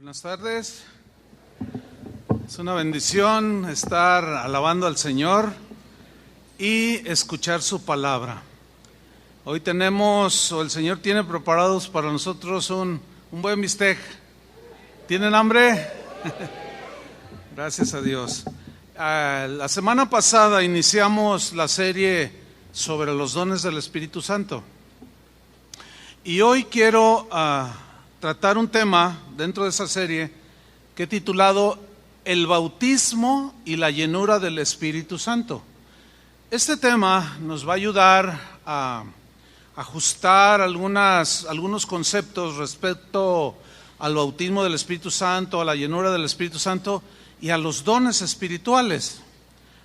Buenas tardes. Es una bendición estar alabando al Señor y escuchar su palabra. Hoy el Señor tiene preparados para nosotros un buen bistec. ¿Tienen hambre? Gracias a Dios. La semana pasada iniciamos la serie sobre los dones del Espíritu Santo. Y hoy quiero tratar un tema dentro de esa serie que he titulado El bautismo y la llenura del Espíritu Santo. Este tema nos va a ayudar a ajustar algunos conceptos respecto al bautismo del Espíritu Santo, a la llenura del Espíritu Santo y a los dones espirituales.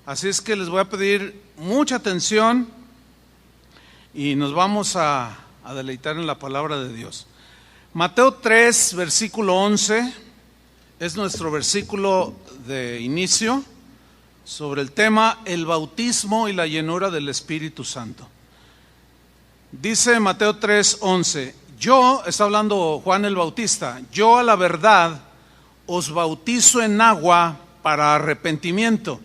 Así es que les voy a pedir mucha atención y nos vamos a deleitar en la palabra de Dios. Mateo 3, versículo 11, es nuestro versículo de inicio sobre el tema el bautismo y la llenura del Espíritu Santo. Dice Mateo 3, 11, está hablando Juan el Bautista, yo a la verdad os bautizo en agua para arrepentimiento,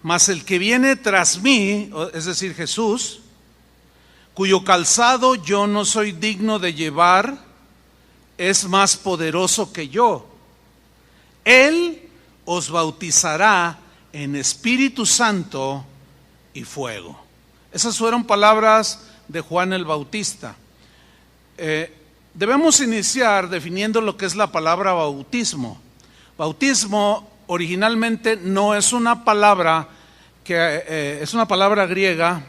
mas el que viene tras mí, es decir Jesús, cuyo calzado yo no soy digno de llevar, es más poderoso que yo. Él os bautizará en Espíritu Santo y fuego. Esas fueron palabras de Juan el Bautista. Debemos iniciar definiendo lo que es la palabra bautismo. Bautismo originalmente no es una palabra es una palabra griega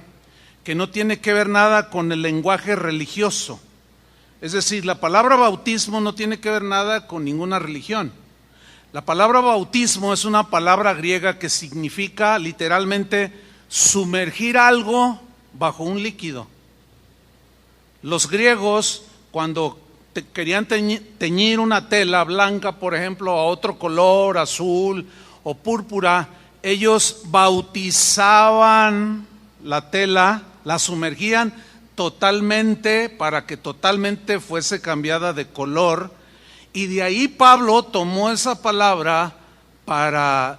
que no tiene que ver nada con el lenguaje religioso. Es decir, la palabra bautismo no tiene que ver nada con ninguna religión. La palabra bautismo es una palabra griega que significa literalmente sumergir algo bajo un líquido. Los griegos, cuando querían teñir una tela blanca, por ejemplo, a otro color, azul o púrpura, ellos bautizaban la tela, la sumergían totalmente para que totalmente fuese cambiada de color, y de ahí Pablo tomó esa palabra para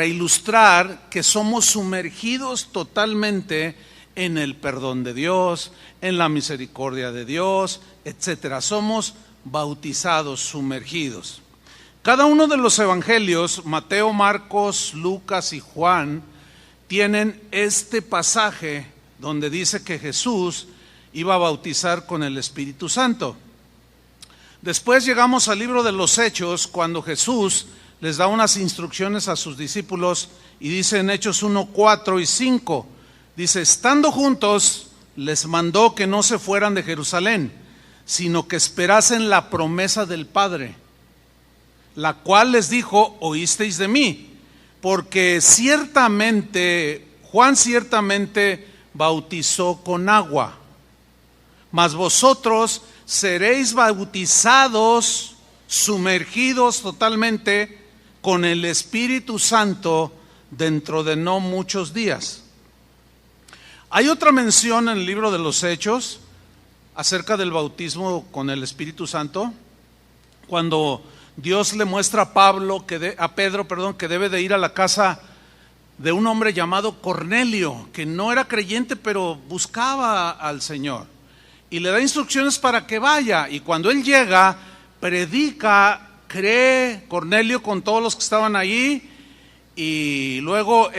ilustrar que somos sumergidos totalmente en el perdón de Dios, en la misericordia de Dios, etcétera. Somos bautizados, sumergidos. Cada uno de los evangelios, Mateo, Marcos, Lucas y Juan, tienen este pasaje donde dice que Jesús iba a bautizar con el Espíritu Santo. Después llegamos al libro de los Hechos, cuando Jesús les da unas instrucciones a sus discípulos y dice en Hechos 1, 4 y 5, dice, estando juntos, les mandó que no se fueran de Jerusalén, sino que esperasen la promesa del Padre, la cual les dijo, oísteis de mí, porque Juan ciertamente bautizó con agua, mas vosotros seréis bautizados, sumergidos totalmente con el Espíritu Santo dentro de no muchos días. Hay otra mención en el libro de los Hechos acerca del bautismo con el Espíritu Santo, cuando Dios le muestra a Pedro, que debe de ir a la casa de un hombre llamado Cornelio, que no era creyente, pero buscaba al Señor. Y le da instrucciones para que vaya. Y cuando él llega, predica, cree Cornelio con todos los que estaban allí. Y luego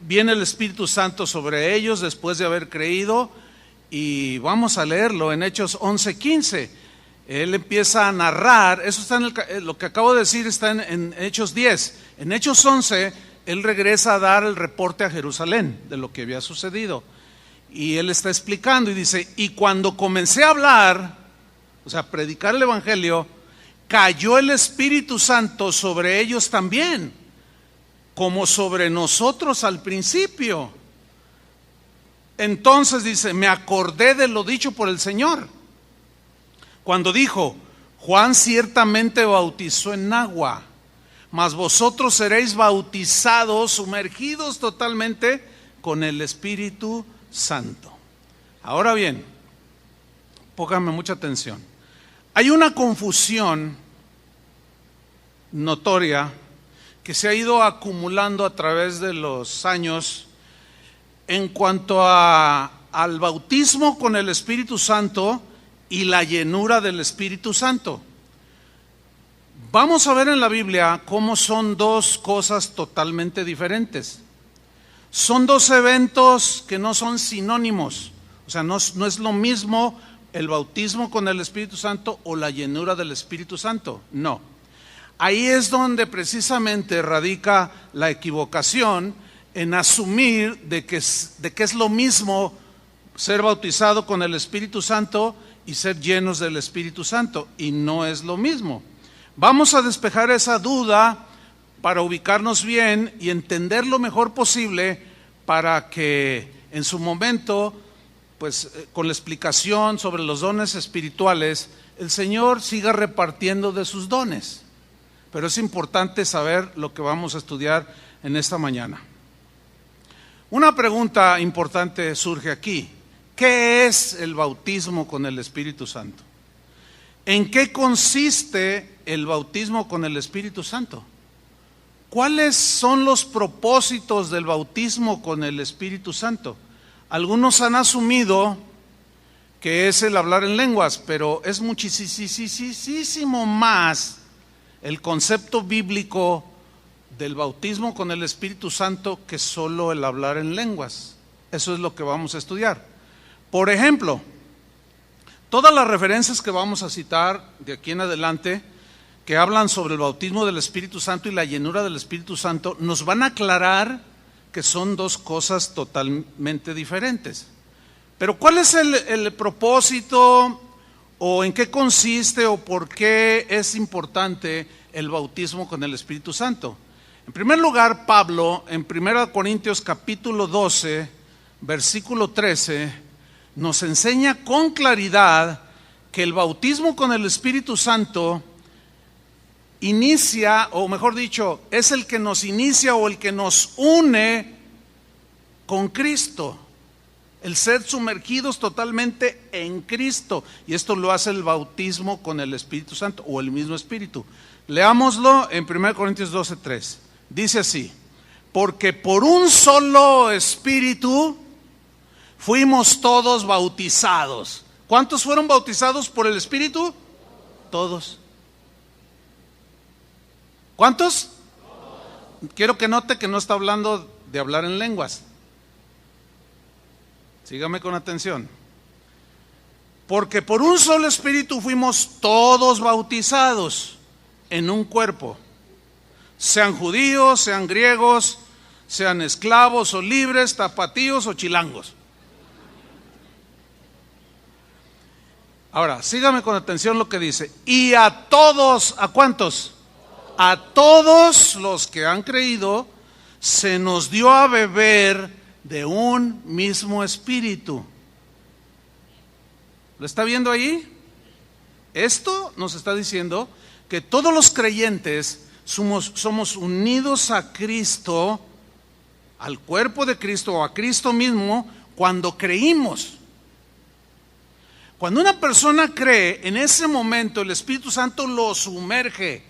viene el Espíritu Santo sobre ellos después de haber creído. Y vamos a leerlo en Hechos 11:15. Él empieza a narrar, eso está lo que acabo de decir está en Hechos 10. En Hechos 11, él regresa a dar el reporte a Jerusalén de lo que había sucedido. Y él está explicando y dice, y cuando comencé a hablar, o sea, predicar el Evangelio, cayó el Espíritu Santo sobre ellos también, como sobre nosotros al principio. Entonces dice, me acordé de lo dicho por el Señor, cuando dijo, Juan ciertamente bautizó en agua, mas vosotros seréis bautizados, sumergidos totalmente con el Espíritu Santo. Ahora bien, pónganme mucha atención. Hay una confusión notoria que se ha ido acumulando a través de los años en cuanto al bautismo con el Espíritu Santo y la llenura del Espíritu Santo. Vamos a ver en la Biblia cómo son dos cosas totalmente diferentes. Son dos eventos que no son sinónimos, o sea, no es lo mismo el bautismo con el Espíritu Santo o la llenura del Espíritu Santo, no. Ahí es donde precisamente radica la equivocación en asumir de que es lo mismo ser bautizado con el Espíritu Santo y ser llenos del Espíritu Santo, y no es lo mismo. Vamos a despejar esa duda para ubicarnos bien y entender lo mejor posible para que en su momento, pues con la explicación sobre los dones espirituales, el Señor siga repartiendo de sus dones. Pero es importante saber lo que vamos a estudiar en esta mañana. Una pregunta importante surge aquí. ¿Qué es el bautismo con el Espíritu Santo? ¿En qué consiste el bautismo con el Espíritu Santo? ¿Cuáles son los propósitos del bautismo con el Espíritu Santo? Algunos han asumido que es el hablar en lenguas, pero es muchísimo más el concepto bíblico del bautismo con el Espíritu Santo que solo el hablar en lenguas. Eso es lo que vamos a estudiar. Por ejemplo, todas las referencias que vamos a citar de aquí en adelante, que hablan sobre el bautismo del Espíritu Santo y la llenura del Espíritu Santo, nos van a aclarar que son dos cosas totalmente diferentes. Pero ¿cuál es el propósito o en qué consiste o por qué es importante el bautismo con el Espíritu Santo? En primer lugar, Pablo, en 1 Corintios capítulo 12, versículo 13, nos enseña con claridad que el bautismo con el Espíritu Santo inicia, o mejor dicho, es el que nos inicia o el que nos une con Cristo, el ser sumergidos totalmente en Cristo, y esto lo hace el bautismo con el Espíritu Santo o el mismo Espíritu. Leámoslo en 1 Corintios 12:3. Dice así: porque por un solo Espíritu fuimos todos bautizados. ¿Cuántos fueron bautizados por el Espíritu? Todos. ¿Cuántos? Quiero que note que no está hablando de hablar en lenguas. Sígame con atención. Porque por un solo Espíritu fuimos todos bautizados en un cuerpo, sean judíos, sean griegos, sean esclavos o libres, tapatíos o chilangos. Ahora, sígame con atención lo que dice. Y a todos, ¿a cuántos? A todos los que han creído, se nos dio a beber de un mismo espíritu. ¿Lo está viendo ahí? Esto nos está diciendo que todos los creyentes somos unidos a Cristo, al cuerpo de Cristo o a Cristo mismo, cuando creímos. Cuando una persona cree, en ese momento el Espíritu Santo lo sumerge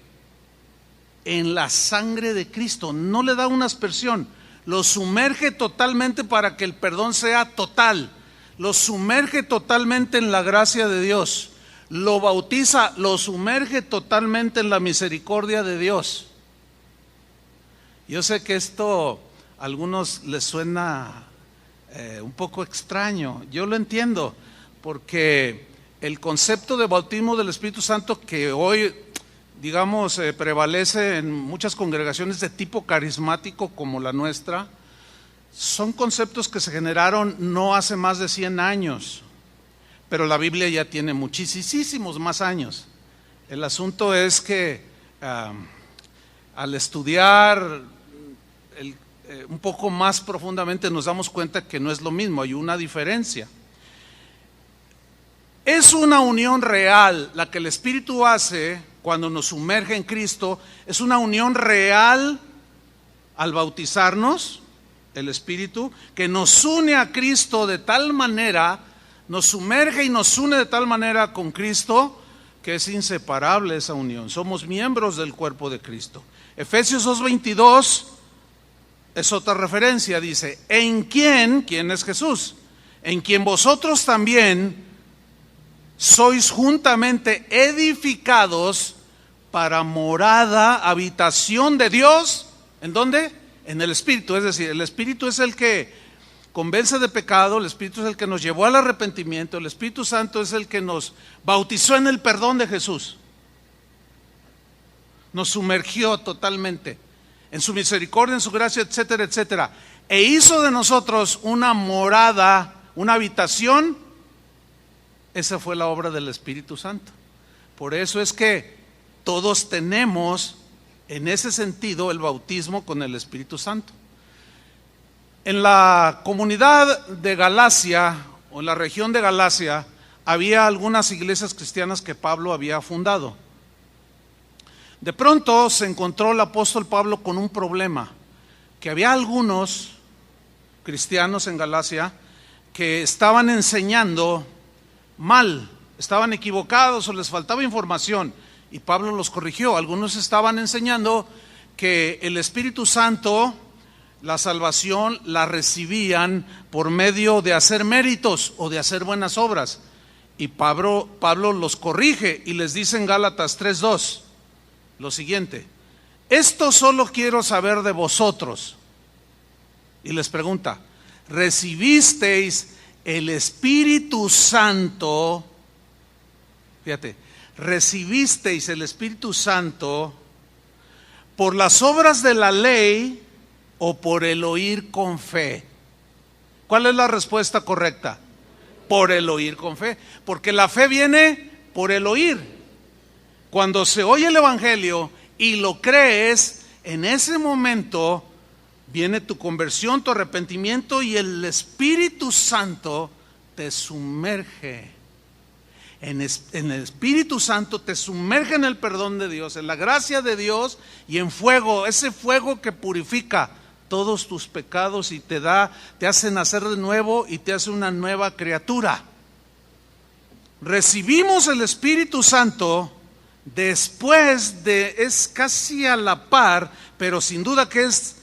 en la sangre de Cristo, no le da una aspersión, lo sumerge totalmente para que el perdón sea total, lo sumerge totalmente en la gracia de Dios, lo bautiza, lo sumerge totalmente en la misericordia de Dios. Yo sé que esto a algunos les suena un poco extraño, yo lo entiendo, porque el concepto de bautismo del Espíritu Santo que hoy, digamos, prevalece en muchas congregaciones de tipo carismático como la nuestra, son conceptos que se generaron no hace más de 100 años, pero la Biblia ya tiene muchísimos más años. El asunto es que al estudiar un poco más profundamente nos damos cuenta que no es lo mismo, hay una diferencia. Es una unión real la que el Espíritu hace cuando nos sumerge en Cristo, es una unión real al bautizarnos, el Espíritu, que nos une a Cristo de tal manera, nos sumerge y nos une de tal manera con Cristo, que es inseparable esa unión. Somos miembros del cuerpo de Cristo. Efesios 2:22 es otra referencia, dice, ¿quién es Jesús? En quien vosotros también sois juntamente edificados para morada, habitación de Dios. ¿En dónde? En el Espíritu. Es decir, el Espíritu es el que convence de pecado, el Espíritu es el que nos llevó al arrepentimiento, el Espíritu Santo es el que nos bautizó en el perdón de Jesús. Nos sumergió totalmente en su misericordia, en su gracia, etcétera, etcétera. E hizo de nosotros una morada, una habitación. Esa fue la obra del Espíritu Santo. Por eso es que todos tenemos en ese sentido el bautismo con el Espíritu Santo. En la comunidad de Galacia, o en la región de Galacia, había algunas iglesias cristianas que Pablo había fundado. De pronto se encontró el apóstol Pablo con un problema, que había algunos cristianos en Galacia que estaban enseñando mal, estaban equivocados o les faltaba información, y Pablo los corrigió. Algunos estaban enseñando que el Espíritu Santo, la salvación la recibían por medio de hacer méritos o de hacer buenas obras, y Pablo los corrige y les dice en Gálatas 3:2 lo siguiente: esto solo quiero saber de vosotros. Y les pregunta: ¿recibisteis el Espíritu Santo? Fíjate, ¿recibisteis el Espíritu Santo por las obras de la ley o por el oír con fe? ¿Cuál es la respuesta correcta? Por el oír con fe, porque la fe viene por el oír. Cuando se oye el Evangelio y lo crees, en ese momento viene tu conversión, tu arrepentimiento, y el Espíritu Santo te sumerge. En el Espíritu Santo te sumerge en el perdón de Dios, en la gracia de Dios y en fuego, ese fuego que purifica todos tus pecados y te hace nacer de nuevo y te hace una nueva criatura. Recibimos el Espíritu Santo después es casi a la par, pero sin duda que es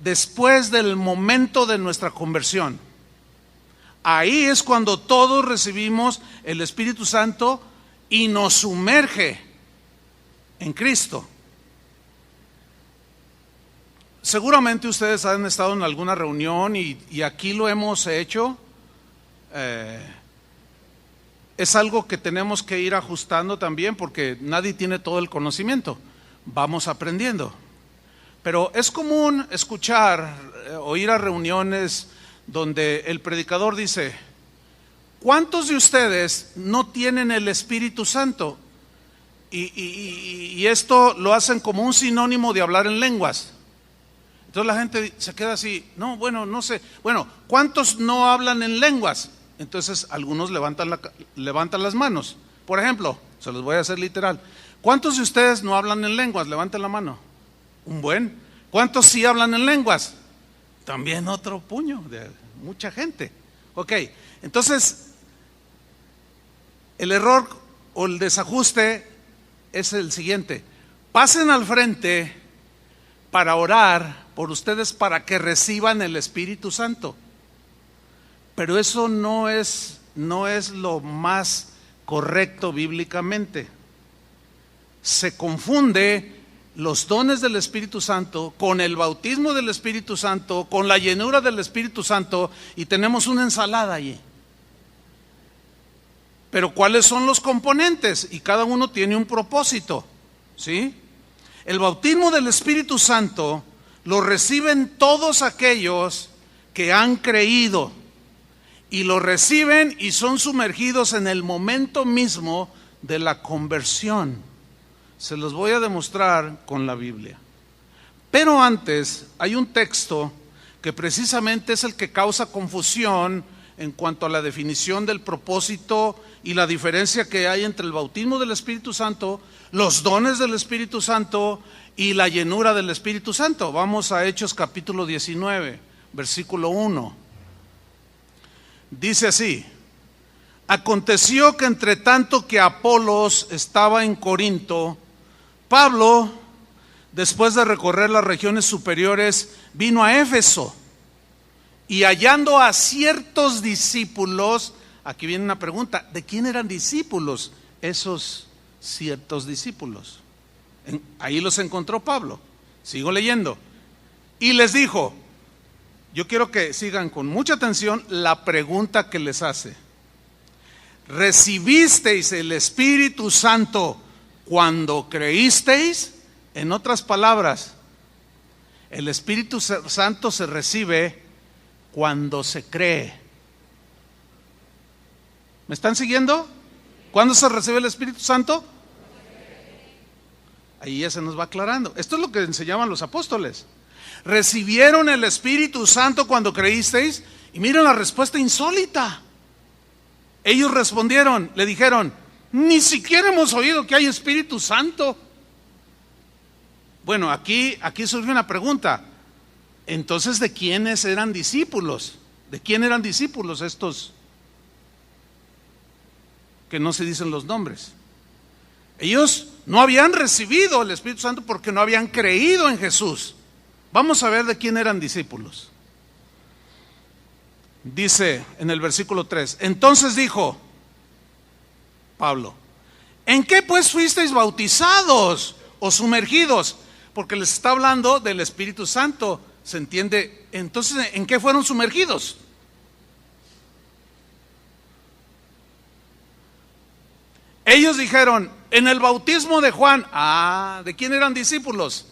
después del momento de nuestra conversión. Ahí es cuando todos recibimos el Espíritu Santo y nos sumerge en Cristo. Seguramente ustedes han estado en alguna reunión y aquí lo hemos hecho. Es algo que tenemos que ir ajustando también, porque nadie tiene todo el conocimiento. Vamos aprendiendo. Pero es común escuchar o ir a reuniones donde el predicador dice: ¿cuántos de ustedes no tienen el Espíritu Santo? Y esto lo hacen como un sinónimo de hablar en lenguas. Entonces la gente se queda así: no, bueno, no sé. Bueno, ¿cuántos no hablan en lenguas? Entonces algunos levantan las manos. Por ejemplo, se los voy a hacer literal: ¿cuántos de ustedes no hablan en lenguas? Levanten la mano. Un buen. ¿Cuántos sí hablan en lenguas? También otro puño de mucha gente. Ok, entonces el error o el desajuste es el siguiente: pasen al frente para orar por ustedes para que reciban el Espíritu Santo. Pero eso no es lo más correcto bíblicamente. Se confunde los dones del Espíritu Santo con el bautismo del Espíritu Santo, con la llenura del Espíritu Santo, y tenemos una ensalada allí. Pero ¿cuáles son los componentes? Y cada uno tiene un propósito, ¿sí? El bautismo del Espíritu Santo lo reciben todos aquellos que han creído, y lo reciben y son sumergidos en el momento mismo de la conversión. Se los voy a demostrar con la Biblia. Pero antes hay un texto que precisamente es el que causa confusión en cuanto a la definición del propósito y la diferencia que hay entre el bautismo del Espíritu Santo, los dones del Espíritu Santo y la llenura del Espíritu Santo. Vamos a Hechos capítulo 19, versículo 1. Dice así: Aconteció que entre tanto que Apolos estaba en Corinto, Pablo, después de recorrer las regiones superiores, vino a Éfeso y hallando a ciertos discípulos, aquí viene una pregunta, ¿de quién eran discípulos esos ciertos discípulos? Ahí los encontró Pablo, sigo leyendo, y les dijo, yo quiero que sigan con mucha atención la pregunta que les hace. ¿Recibisteis el Espíritu Santo cuando creísteis? En otras palabras, el Espíritu Santo se recibe cuando se cree. ¿Me están siguiendo? ¿Cuándo se recibe el Espíritu Santo? Ahí ya se nos va aclarando. Esto es lo que enseñaban los apóstoles. ¿Recibieron el Espíritu Santo cuando creísteis? Y miren la respuesta insólita. Ellos respondieron, le dijeron, ni siquiera hemos oído que hay Espíritu Santo. Bueno, aquí surge una pregunta. Entonces, ¿de quiénes eran discípulos? ¿De quién eran discípulos estos que no se dicen los nombres? Ellos no habían recibido el Espíritu Santo porque no habían creído en Jesús. Vamos a ver de quién eran discípulos. Dice en el versículo 3, entonces dijo Pablo, ¿en qué pues fuisteis bautizados o sumergidos? Porque les está hablando del Espíritu Santo, ¿se entiende? Entonces, ¿en qué fueron sumergidos? Ellos dijeron, en el bautismo de Juan. ¿De quién eran discípulos?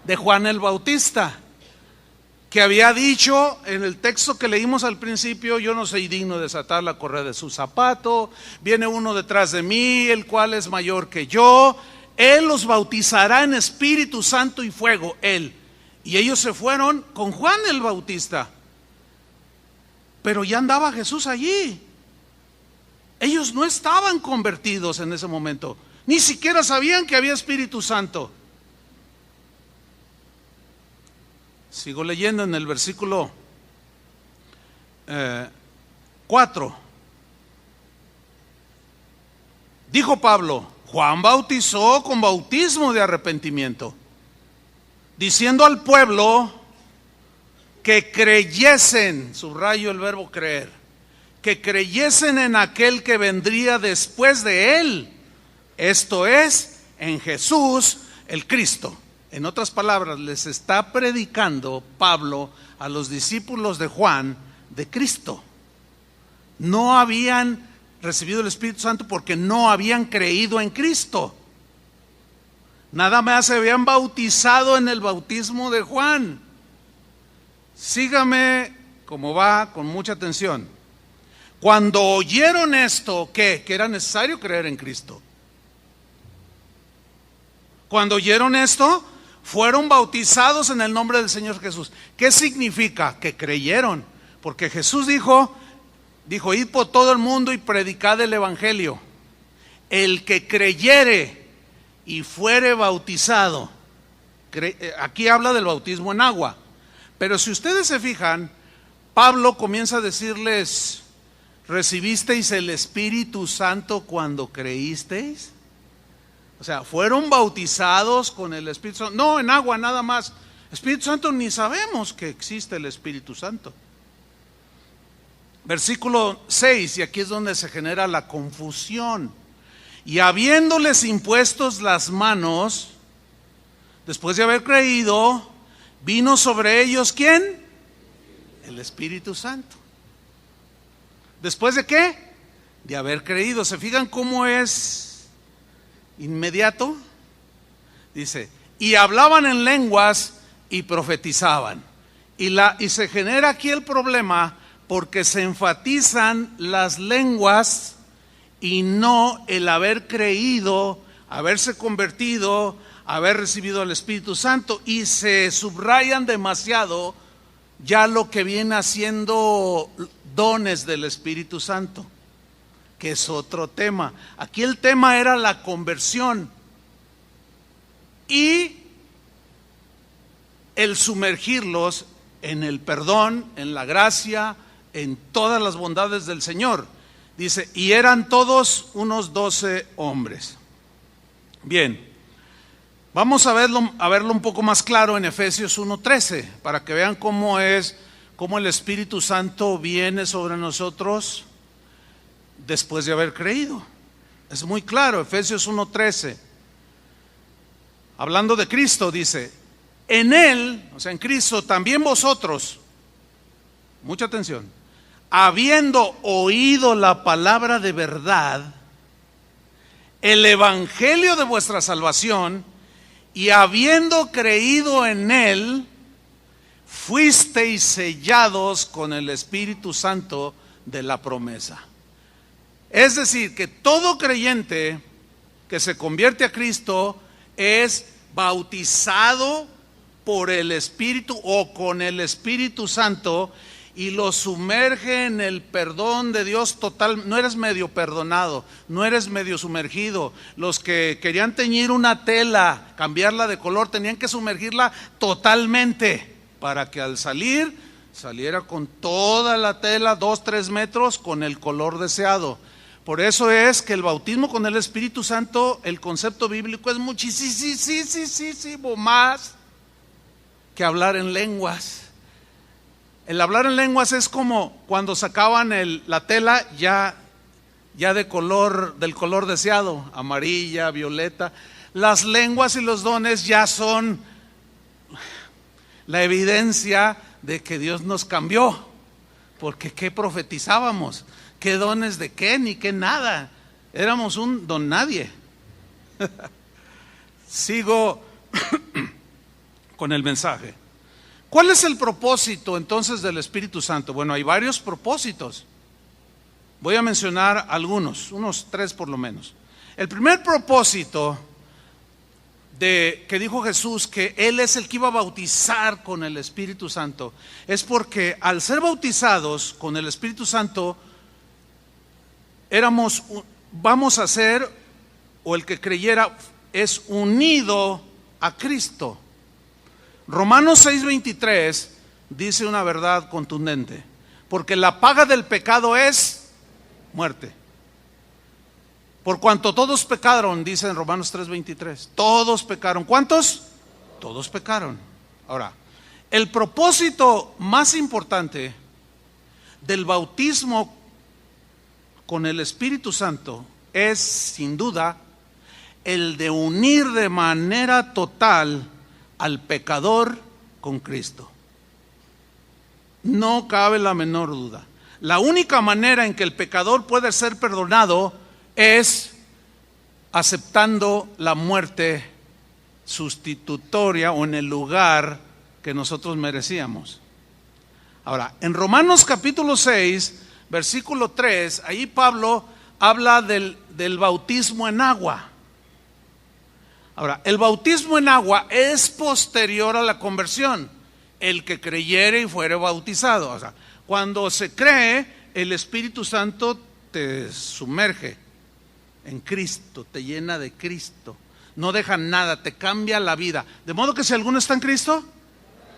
De Juan el Bautista, que había dicho en el texto que leímos al principio, yo no soy digno de desatar la correa de su zapato, viene uno detrás de mí, el cual es mayor que yo, él los bautizará en Espíritu Santo y fuego, él. Y ellos se fueron con Juan el Bautista, pero ya andaba Jesús allí. Ellos no estaban convertidos en ese momento, ni siquiera sabían que había Espíritu Santo. Sigo leyendo en el versículo 4. Dijo Pablo, Juan bautizó con bautismo de arrepentimiento, diciendo al pueblo que creyesen, subrayo el verbo creer, que creyesen en aquel que vendría después de él, esto es, en Jesús el Cristo. En otras palabras, les está predicando Pablo a los discípulos de Juan de Cristo. No habían recibido el Espíritu Santo porque no habían creído en Cristo. Nada más se habían bautizado en el bautismo de Juan. Sígame como va, con mucha atención. Cuando oyeron esto, ¿qué? Que era necesario creer en Cristo. Cuando oyeron esto, fueron bautizados en el nombre del Señor Jesús. ¿Qué significa? Que creyeron. Porque Jesús dijo, id por todo el mundo y predicad el Evangelio. El que creyere y fuere bautizado. Aquí habla del bautismo en agua. Pero si ustedes se fijan, Pablo comienza a decirles, ¿recibisteis el Espíritu Santo cuando creísteis? O sea, ¿fueron bautizados con el Espíritu Santo? No, en agua nada más. Espíritu Santo, ni sabemos que existe el Espíritu Santo. Versículo 6, y aquí es donde se genera la confusión. Y habiéndoles impuestos las manos, después de haber creído, vino sobre ellos, ¿quién? El Espíritu Santo. ¿Después de qué? De haber creído. ¿Se fijan cómo es inmediato? Dice, y hablaban en lenguas y profetizaban. Y se genera aquí el problema porque se enfatizan las lenguas y no el haber creído, haberse convertido, haber recibido el Espíritu Santo, y se subrayan demasiado ya lo que viene haciendo dones del Espíritu Santo, que es otro tema. Aquí el tema era la conversión y el sumergirlos en el perdón, en la gracia, en todas las bondades del Señor. Dice, y eran todos unos 12 hombres. Bien, vamos a verlo un poco más claro en Efesios 1:13, para que vean cómo el Espíritu Santo viene sobre nosotros después de haber creído. Es muy claro, Efesios 1:13. Hablando de Cristo, dice, en Él, o sea, en Cristo, también vosotros, mucha atención, habiendo oído la palabra de verdad, el evangelio de vuestra salvación, y habiendo creído en Él, fuisteis sellados con el Espíritu Santo de la promesa. Es decir, que todo creyente que se convierte a Cristo es bautizado por el Espíritu o con el Espíritu Santo y lo sumerge en el perdón de Dios total. No eres medio perdonado, no eres medio sumergido. Los que querían teñir una tela, cambiarla de color, tenían que sumergirla totalmente para que al salir, saliera con toda la tela, 2-3 metros, con el color deseado. Por eso es que el bautismo con el Espíritu Santo, el concepto bíblico es muchísimo más que hablar en lenguas. El hablar en lenguas es como cuando sacaban la tela ya del color deseado, amarilla, violeta. Las lenguas y los dones ya son la evidencia de que Dios nos cambió, porque ¿qué profetizábamos? ¿Qué dones de qué? Ni qué nada. Éramos un don nadie. Sigo con el mensaje. ¿Cuál es el propósito entonces del Espíritu Santo? Bueno, hay varios propósitos. Voy a mencionar algunos, unos 3 por lo menos. El primer propósito que dijo Jesús, que Él es el que iba a bautizar con el Espíritu Santo, es porque al ser bautizados con el Espíritu Santo, vamos a ser, o el que creyera es unido a Cristo. Romanos 6:23 dice una verdad contundente, porque la paga del pecado es muerte. Por cuanto todos pecaron, dice en Romanos 3:23, todos pecaron. ¿Cuántos? Todos pecaron. Ahora, el propósito más importante del bautismo con el Espíritu Santo es, sin duda, el de unir de manera total al pecador con Cristo. No cabe la menor duda. La única manera en que el pecador puede ser perdonado es aceptando la muerte sustitutoria o en el lugar que nosotros merecíamos. Ahora, en Romanos capítulo 6, versículo 3, ahí Pablo habla del bautismo en agua. Ahora, el bautismo en agua es posterior a la conversión. El que creyere y fuere bautizado. O sea, cuando se cree, el Espíritu Santo te sumerge en Cristo, te llena de Cristo. No deja nada, te cambia la vida. De modo que si alguno está en Cristo,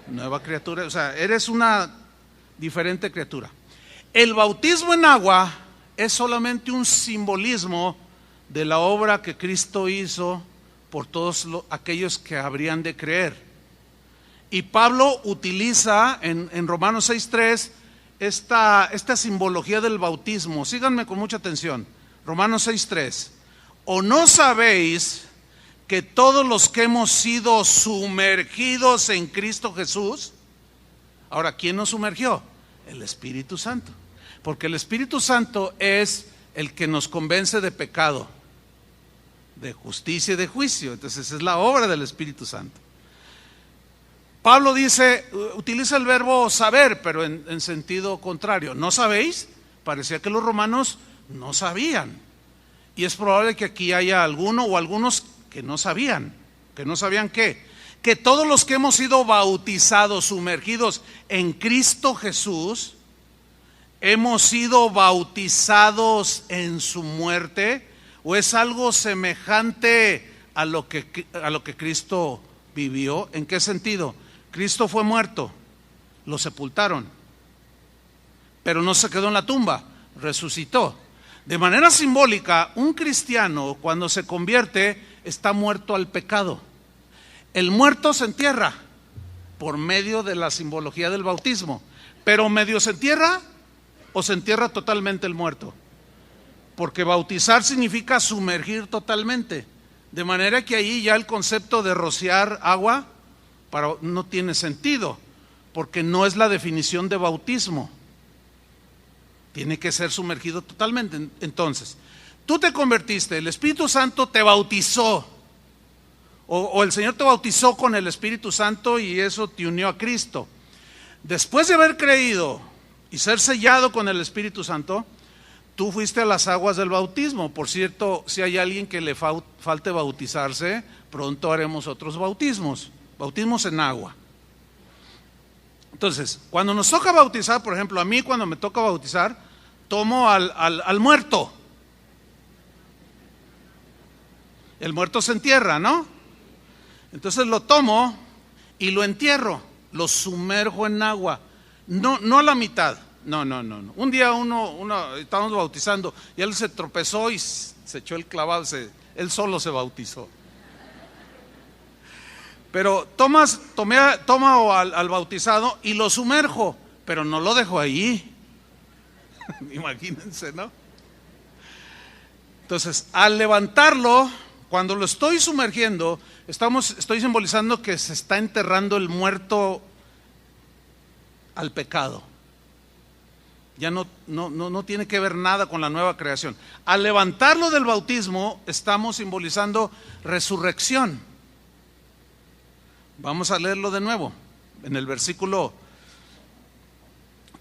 nueva criatura. O sea, eres una diferente criatura. El bautismo en agua es solamente un simbolismo de la obra que Cristo hizo por todos aquellos que habrían de creer. Y Pablo utiliza en Romanos 6:3 esta simbología del bautismo. Síganme con mucha atención. Romanos 6:3. ¿O no sabéis que todos los que hemos sido sumergidos en Cristo Jesús? Ahora, ¿quién nos sumergió? El Espíritu Santo. Porque el Espíritu Santo es el que nos convence de pecado, de justicia y de juicio. Entonces es la obra del Espíritu Santo. Pablo utiliza el verbo saber, pero en sentido contrario. ¿No sabéis? Parecía que los romanos no sabían. Y es probable que aquí haya alguno o algunos que no sabían. ¿Que no sabían qué? Que todos los que hemos sido bautizados, sumergidos en Cristo Jesús, hemos sido bautizados en su muerte. ¿O es algo semejante a lo que Cristo vivió? ¿En qué sentido? Cristo fue muerto, lo sepultaron, pero no se quedó en la tumba, resucitó. De manera simbólica, un cristiano cuando se convierte está muerto al pecado. El muerto se entierra por medio de la simbología del bautismo, pero medio se entierra o se entierra totalmente el muerto, porque bautizar significa sumergir totalmente, de manera que ahí ya el concepto de rociar agua no tiene sentido, porque no es la definición de bautismo. Tiene que ser sumergido totalmente. Entonces, tú te convertiste, el Espíritu Santo te bautizó, o el Señor te bautizó con el Espíritu Santo y eso te unió a Cristo. Después de haber creído y ser sellado con el Espíritu Santo, tú fuiste a las aguas del bautismo. Por cierto, si hay alguien que le falte bautizarse, pronto haremos otros bautismos en agua. Entonces, cuando nos toca bautizar, por ejemplo, a mí cuando me toca bautizar, tomo al muerto. El muerto se entierra, ¿no? Entonces lo tomo y lo entierro, lo sumerjo en agua. No a la mitad, no. Un día uno estábamos bautizando y él se tropezó y se echó el clavado, él solo se bautizó. Pero tomo al bautizado y lo sumerjo, pero no lo dejo ahí. Imagínense, ¿no? Entonces, al levantarlo, cuando lo estoy sumergiendo, estoy simbolizando que se está enterrando el muerto al pecado. Ya no tiene que ver nada con la nueva creación. Al levantarlo del bautismo, estamos simbolizando resurrección. Vamos a leerlo de nuevo, en el versículo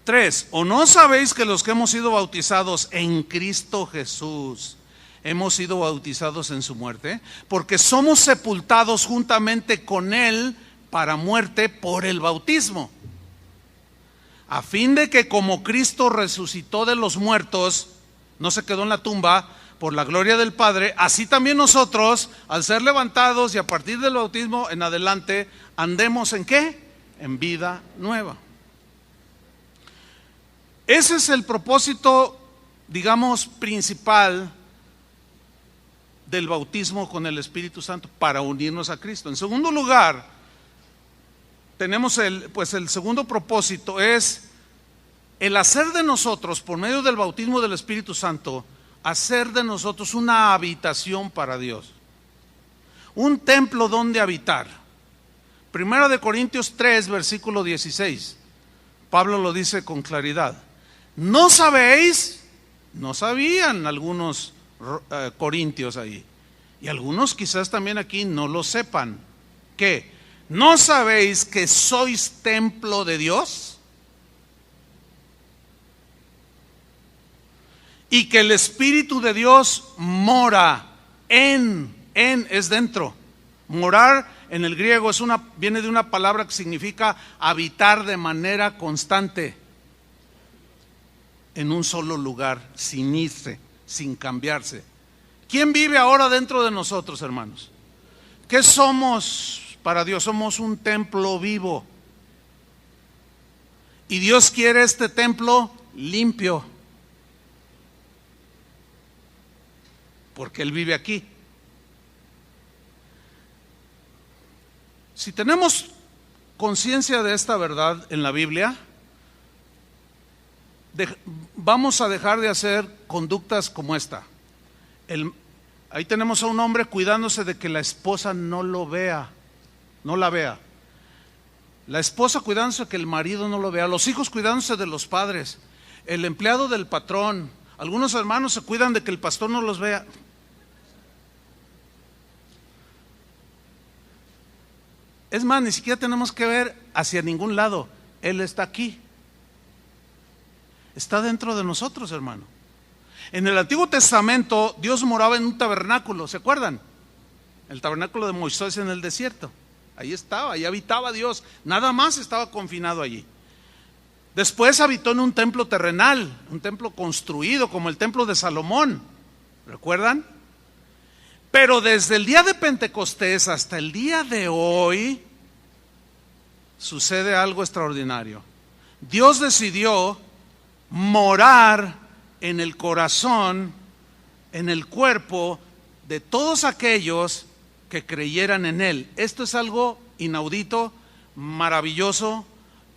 3. ¿O no sabéis que los que hemos sido bautizados en Cristo Jesús, hemos sido bautizados en su muerte? Porque somos sepultados juntamente con Él para muerte por el bautismo, a fin de que como Cristo resucitó de los muertos, no se quedó en la tumba, por la gloria del Padre, así también nosotros, al ser levantados y a partir del bautismo en adelante, andemos ¿en qué? En vida nueva. Ese es el propósito, digamos, principal del bautismo con el Espíritu Santo, para unirnos a Cristo. En segundo lugar, tenemos el segundo propósito es el hacer de nosotros, por medio del bautismo del Espíritu Santo, hacer de nosotros una habitación para Dios, un templo donde habitar. Primera de Corintios 3, versículo 16, Pablo lo dice con claridad. ¿No sabéis? No sabían algunos corintios ahí, y algunos quizás también aquí no lo sepan. ¿Qué? ¿No sabéis que sois templo de Dios? Y que el Espíritu de Dios mora en es dentro. Morar en el griego viene de una palabra que significa habitar de manera constante, en un solo lugar, sin irse, sin cambiarse. ¿Quién vive ahora dentro de nosotros, hermanos? ¿Qué somos para Dios? Somos un templo vivo. Y Dios quiere este templo limpio, porque Él vive aquí. Si tenemos conciencia de esta verdad en la Biblia, vamos a dejar de hacer conductas como esta. Ahí tenemos a un hombre cuidándose de que la esposa no la vea. La esposa cuidándose de que el marido no lo vea. Los hijos cuidándose de los padres. El empleado del patrón. Algunos hermanos se cuidan de que el pastor no los vea. Es más, ni siquiera tenemos que ver hacia ningún lado. Él está aquí. Está dentro de nosotros, hermano. En el Antiguo Testamento, Dios moraba en un tabernáculo, ¿se acuerdan? El tabernáculo de Moisés en el desierto. Ahí estaba, ahí habitaba Dios. Nada más estaba confinado allí. Después habitó en un templo terrenal, un templo construido como el templo de Salomón. ¿Recuerdan? Pero desde el día de Pentecostés hasta el día de hoy sucede algo extraordinario. Dios decidió morar en el corazón en el cuerpo de todos aquellos que creyeran en Él. Esto es algo inaudito, maravilloso,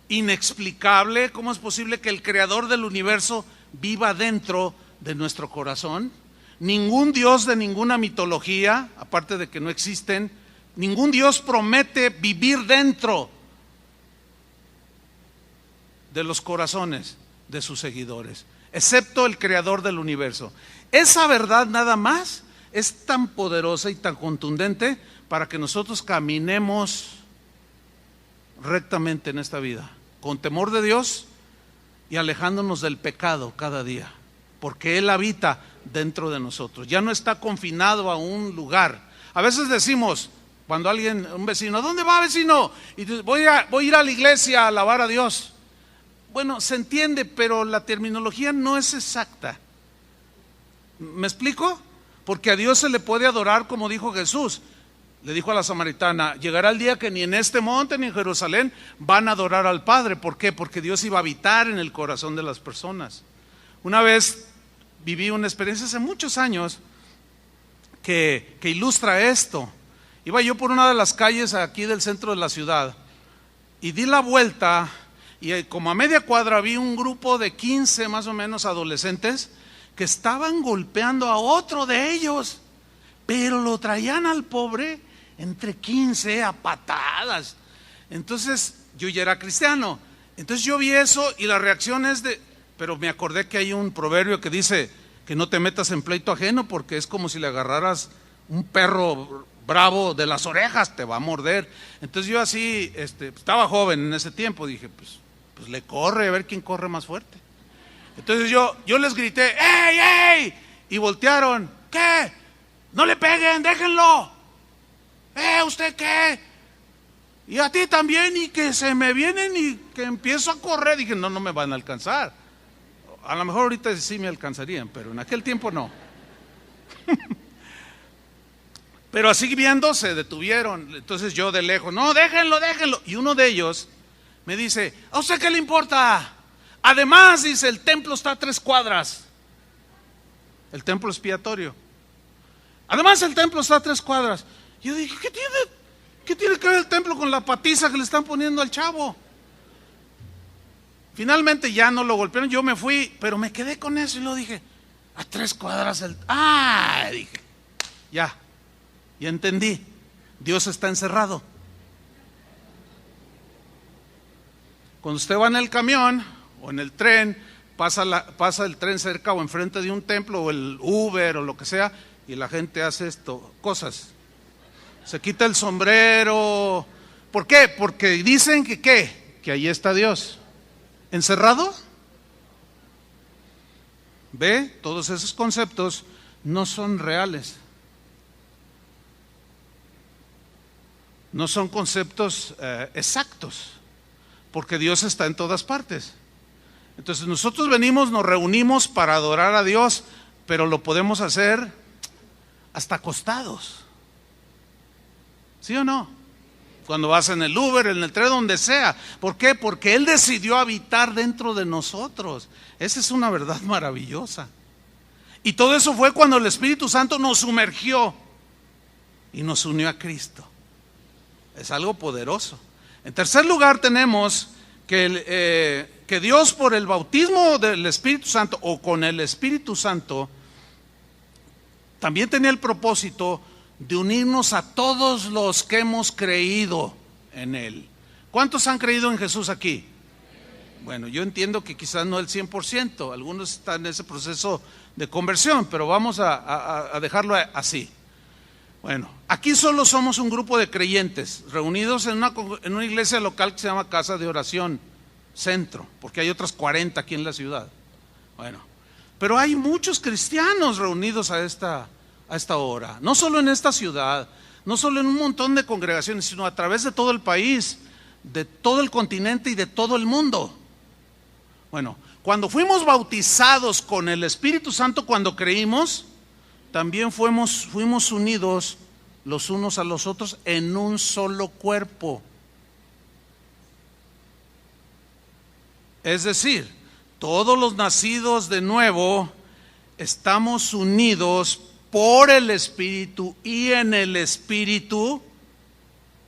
inexplicable. ¿Cómo es posible que el creador del universo viva dentro de nuestro corazón? Ningún Dios de ninguna mitología, aparte de que no existen, ningún Dios promete vivir dentro de los corazones de sus seguidores, excepto el creador del universo. Esa verdad nada más es tan poderosa y tan contundente para que nosotros caminemos rectamente en esta vida, con temor de Dios y alejándonos del pecado cada día, porque Él habita dentro de nosotros, ya no está confinado a un lugar. A veces decimos, cuando un vecino, ¿dónde va, vecino? Y dice, voy a ir a la iglesia a alabar a Dios. Bueno, se entiende, pero la terminología no es exacta. ¿Me explico? Porque a Dios se le puede adorar como dijo Jesús. Le dijo a la samaritana, llegará el día que ni en este monte ni en Jerusalén van a adorar al Padre. ¿Por qué? Porque Dios iba a habitar en el corazón de las personas. Una vez viví una experiencia hace muchos años que ilustra esto. Iba yo por una de las calles aquí del centro de la ciudad y di la vuelta y como a media cuadra vi un grupo de 15 más o menos adolescentes que estaban golpeando a otro de ellos, pero lo traían al pobre entre 15 a patadas. Entonces yo ya era cristiano, entonces yo vi eso y la reacción es pero me acordé que hay un proverbio que dice que no te metas en pleito ajeno porque es como si le agarraras un perro bravo de las orejas, te va a morder. Entonces yo así, estaba joven en ese tiempo, dije pues le corre, a ver quién corre más fuerte. Entonces yo les grité, ¡ey, ey! Y voltearon, ¿qué? No le peguen, déjenlo. ¿Usted qué? Y a ti también, y que se me vienen y que empiezo a correr. Dije, no me van a alcanzar. A lo mejor ahorita sí me alcanzarían, pero en aquel tiempo no. Pero así viendo se detuvieron. Entonces yo de lejos, no, déjenlo. Y uno de ellos me dice, ¿a usted qué le importa? Además, dice, el templo está a 3 cuadras. El templo expiatorio. Además, el templo está a 3 cuadras. Yo dije, ¿qué tiene que ver el templo con la patiza que le están poniendo al chavo? Finalmente ya no lo golpearon, yo me fui, pero me quedé con eso y lo dije, a 3 cuadras dije, ya entendí, Dios está encerrado. Cuando usted va en el camión o en el tren, pasa el tren cerca o enfrente de un templo o el Uber o lo que sea, y la gente hace cosas, se quita el sombrero. ¿Por qué? Porque dicen que ahí está Dios. ¿Encerrado? ¿Ve? Todos esos conceptos no son reales. No son conceptos exactos, porque Dios está en todas partes. Entonces nosotros nos reunimos para adorar a Dios, pero lo podemos hacer hasta acostados. ¿Sí o no? Cuando vas en el Uber, en el tren, donde sea. ¿Por qué? Porque Él decidió habitar dentro de nosotros. Esa es una verdad maravillosa. Y todo eso fue cuando el Espíritu Santo nos sumergió y nos unió a Cristo. Es algo poderoso. En tercer lugar tenemos que Dios, por el bautismo del Espíritu Santo o con el Espíritu Santo, también tenía el propósito de unirnos a todos los que hemos creído en Él. ¿Cuántos han creído en Jesús aquí? Bueno, yo entiendo que quizás no el 100%, algunos están en ese proceso de conversión, pero vamos a dejarlo así. Bueno, aquí solo somos un grupo de creyentes reunidos en una iglesia local que se llama Casa de Oración Centro, porque hay otras 40 aquí en la ciudad. Bueno, pero hay muchos cristianos reunidos a esta hora, no solo en esta ciudad, no solo en un montón de congregaciones, sino a través de todo el país, de todo el continente y de todo el mundo. Bueno, cuando fuimos bautizados con el Espíritu Santo, cuando creímos, también fuimos unidos los unos a los otros en un solo cuerpo. Es decir, todos los nacidos de nuevo estamos unidos por el Espíritu y en el Espíritu.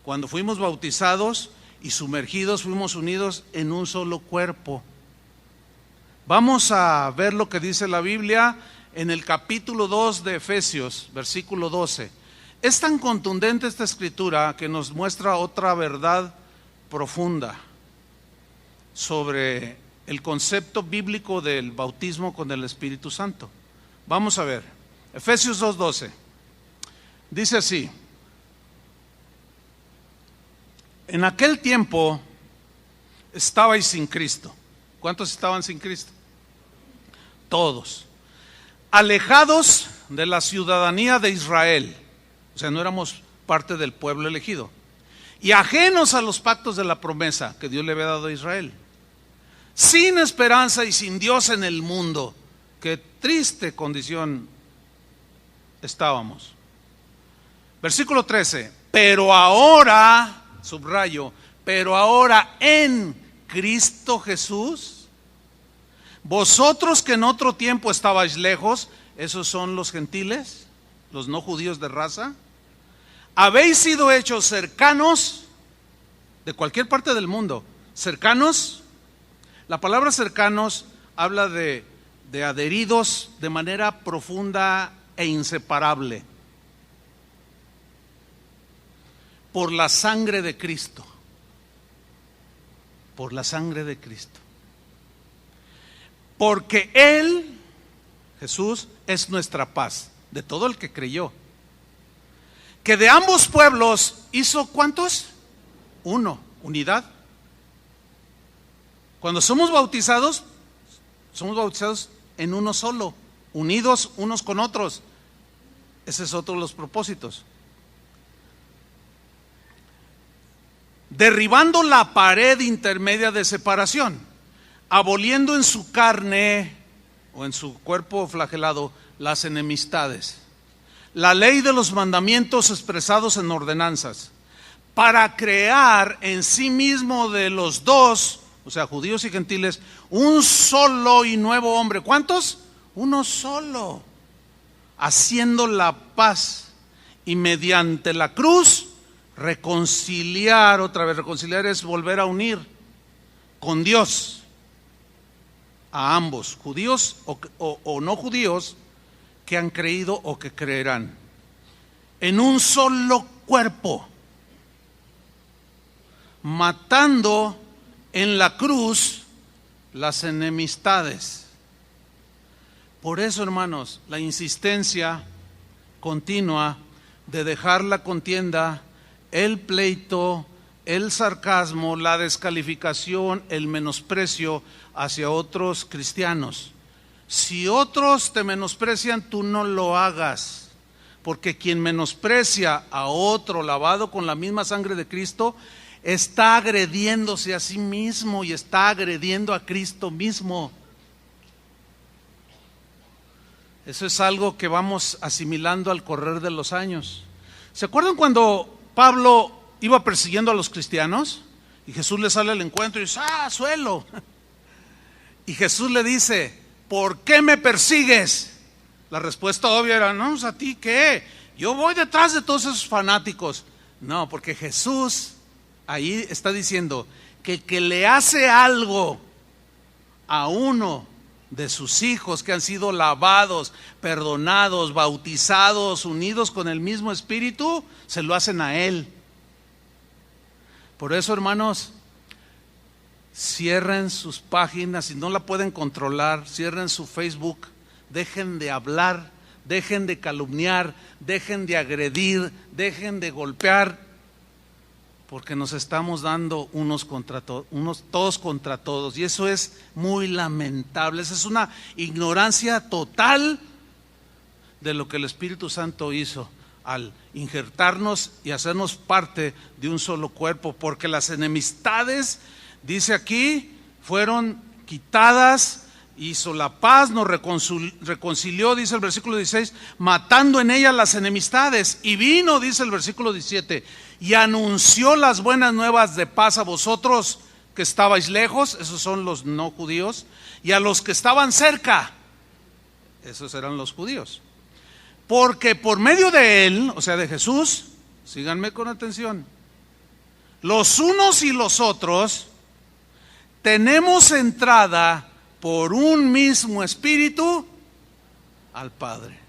Cuando fuimos bautizados y sumergidos, fuimos unidos en un solo cuerpo. Vamos a ver lo que dice la Biblia en el capítulo 2 de Efesios, versículo 12. Es tan contundente esta escritura que nos muestra otra verdad profunda sobre el concepto bíblico del bautismo con el Espíritu Santo. Vamos a ver, Efesios 2:12. Dice así: en aquel tiempo estabais sin Cristo. ¿Cuántos estaban sin Cristo? Todos. Alejados de la ciudadanía de Israel. O sea, no éramos parte del pueblo elegido. Y ajenos a los pactos de la promesa que Dios le había dado a Israel. Sin esperanza y sin Dios en el mundo. Qué triste condición estábamos. Versículo 13. Pero ahora, subrayo, pero ahora en Cristo Jesús, vosotros que en otro tiempo estabais lejos, esos son los gentiles, los no judíos de raza, habéis sido hechos cercanos de cualquier parte del mundo. Cercanos, la palabra cercanos habla de adheridos de manera profunda e inseparable por la sangre de Cristo. Por la sangre de Cristo. Porque Él, Jesús, es nuestra paz, de todo el que creyó. Que de ambos pueblos hizo ¿cuántos? Uno, unidad. Cuando somos bautizados en uno solo, unidos unos con otros. Ese es otro de los propósitos. Derribando la pared intermedia de separación, aboliendo en su carne o en su cuerpo flagelado las enemistades, la ley de los mandamientos expresados en ordenanzas, para crear en sí mismo de los dos, o sea, judíos y gentiles, un solo y nuevo hombre. ¿Cuántos? Uno solo, haciendo la paz, y mediante la cruz reconciliar. Otra vez, reconciliar es volver a unir con Dios a ambos, judíos o no judíos, que han creído o que creerán, en un solo cuerpo, matando en la cruz las enemistades. Por eso, hermanos, la insistencia continua de dejar la contienda, el pleito, el sarcasmo, la descalificación, el menosprecio hacia otros cristianos. Si otros te menosprecian, tú no lo hagas, porque quien menosprecia a otro lavado con la misma sangre de Cristo, está agrediéndose a sí mismo y está agrediendo a Cristo mismo. Eso es algo que vamos asimilando al correr de los años. ¿Se acuerdan cuando Pablo iba persiguiendo a los cristianos? Y Jesús le sale al encuentro y dice: ¡ah, suelo! Y Jesús le dice: ¿por qué me persigues? La respuesta obvia era: no, ¿a ti qué? Yo voy detrás de todos esos fanáticos. No, porque Jesús ahí está diciendo que el que le hace algo a uno de sus hijos que han sido lavados, perdonados, bautizados, unidos con el mismo Espíritu, se lo hacen a él. Por eso, hermanos, cierren sus páginas, si no la pueden controlar, cierren su Facebook, dejen de hablar, dejen de calumniar, dejen de agredir, dejen de golpear, porque nos estamos dando todos contra todos, y eso es muy lamentable. Esa es una ignorancia total de lo que el Espíritu Santo hizo al injertarnos y hacernos parte de un solo cuerpo, porque las enemistades, dice aquí, fueron quitadas, hizo la paz, nos reconcilió, dice el versículo 16, matando en ella las enemistades, y vino, dice el versículo 17, y anunció las buenas nuevas de paz a vosotros que estabais lejos, esos son los no judíos, y a los que estaban cerca. esos eran los judíos. Porque por medio de él, o sea de Jesús, síganme con atención, los unos y los otros tenemos entrada por un mismo Espíritu al Padre.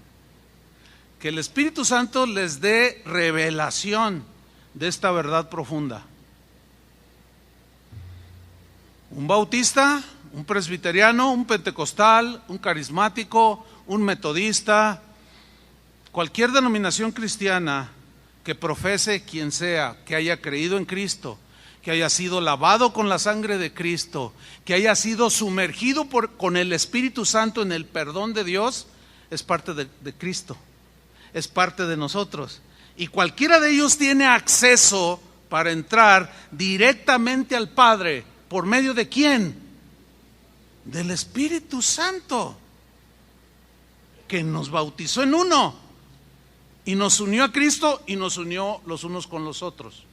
Que el Espíritu Santo les dé revelación de esta verdad profunda. Un bautista, un presbiteriano, un pentecostal, un carismático, un metodista, cualquier denominación cristiana que profese quien sea, que haya creído en Cristo, que haya sido lavado con la sangre de Cristo, que haya sido sumergido con el Espíritu Santo en el perdón de Dios, es parte de Cristo, es parte de nosotros. Y cualquiera de ellos tiene acceso para entrar directamente al Padre. ¿Por medio de quién? Del Espíritu Santo, que nos bautizó en uno y nos unió a Cristo y nos unió los unos con los otros.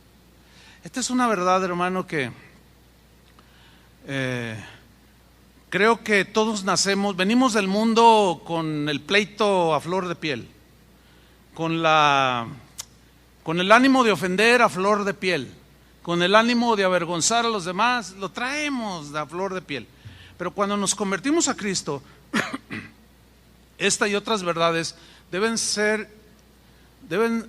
Esta es una verdad, hermano, que creo que todos venimos del mundo con el pleito a flor de piel, con el ánimo de ofender a flor de piel, con el ánimo de avergonzar a los demás, lo traemos a flor de piel. Pero cuando nos convertimos a Cristo, esta y otras verdades deben